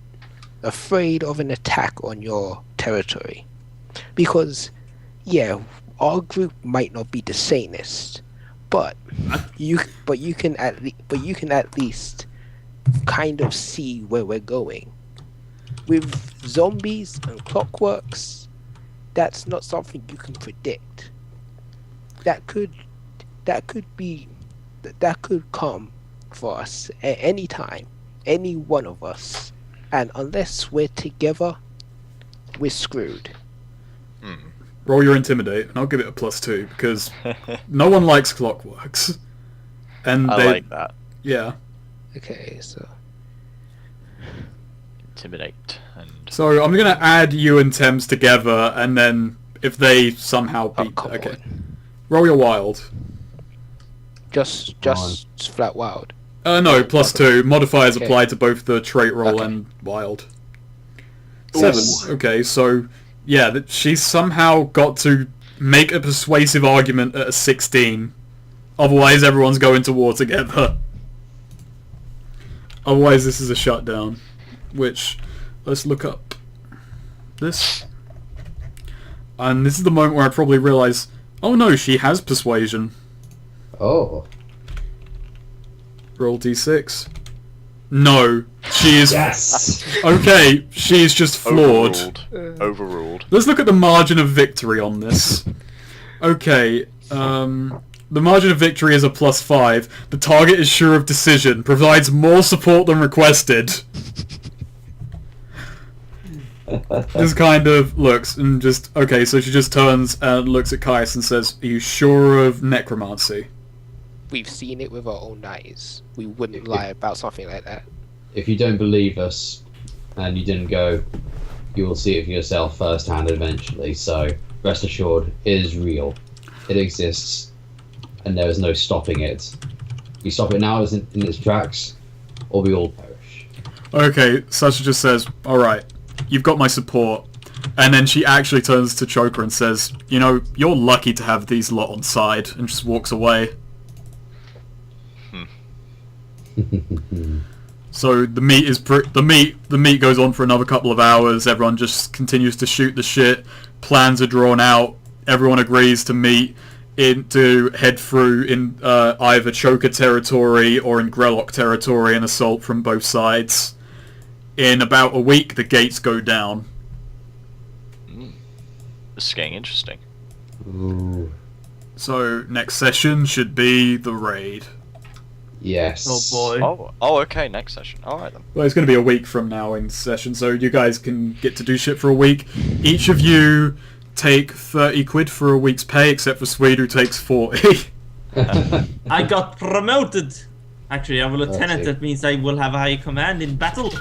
afraid of an attack on your territory, because yeah, our group might not be the sanest, but you can at least kind of see where we're going. With zombies and clockworks, that's not something you can predict. That could come for us at any time, any one of us, and unless we're together, we're screwed. Roll your intimidate, and I'll give it a +2 because no one likes clockworks, and I like that. Yeah. Okay, so Intimidate and So I'm gonna add you and Thames together, and then if they somehow beat, come okay, on. roll your wild. Just flat wild. No, +2. Modifiers Okay. apply to both the trait roll Okay. and wild. 7. Okay, so yeah, she's somehow got to make a persuasive argument at a 16. Otherwise, everyone's going to war together. Otherwise, this is a shutdown. Which, let's look up this. And this is the moment where I probably realise, oh no, she has persuasion. Oh. Roll d6. No, she is... Yes. Okay, she's just flawed. Overruled. Let's look at the margin of victory on this. Okay, the margin of victory is a +5. The target is sure of decision. Provides more support than requested. Just kind of looks and just... Okay, so she just turns and looks at Caius and says, are you sure of necromancy? We've seen it with our own eyes. We wouldn't lie about something like that. If you don't believe us and you didn't go, you will see it for yourself firsthand eventually. So rest assured, it is real. It exists, and there is no stopping it. We stop it now in its tracks, or we all perish. Okay, Sasha just says, alright, you've got my support. And then she actually turns to Choker and says, you know, you're lucky to have these lot on side, and just walks away. So the meat goes on for another couple of hours. Everyone just continues to shoot the shit. Plans are drawn out. Everyone agrees to meet to head through in either Choker territory or in Grellock territory and assault from both sides. In about a week, the gates go down. This is getting interesting. Ooh. So next session should be the raid. Yes. Oh boy. Oh, okay, next session. Alright then. Well, it's going to be a week from now in session, so you guys can get to do shit for a week. Each of you take 30 quid for a week's pay, except for Swede, who takes 40. I got promoted. Actually, I'm a lieutenant. see. That means I will have a higher command in battle.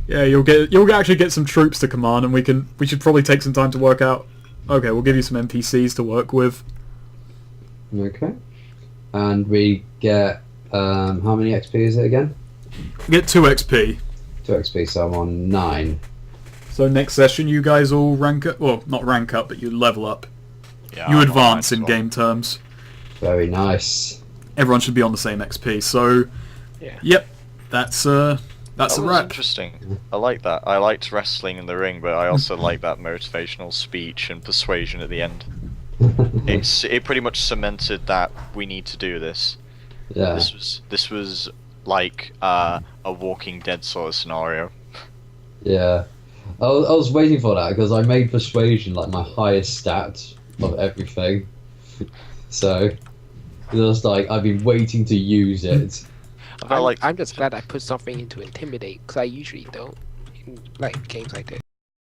Yeah, you'll actually get some troops to command, and we should probably take some time to work out. Okay, we'll give you some NPCs to work with. Okay. And we get how many XP is it again? Get 2 XP. 2 XP, so I'm on 9. So next session, you guys all rank up. Well, not rank up, but you level up. Yeah, You I'm advance alright in as well. game terms. Very nice. Everyone should be on the same XP. So, Yeah. yep, that's That's That a was wrap. interesting. I like that. I liked wrestling in the ring, but I also like that motivational speech and persuasion at the end. It pretty much cemented that we need to do this. Yeah. This was like a Walking Dead sort of scenario. Yeah. I was waiting for that because I made persuasion like my highest stat of everything. So it was like I've been waiting to use it. I felt like I'm just glad I put something into intimidate because I usually don't in like games like this.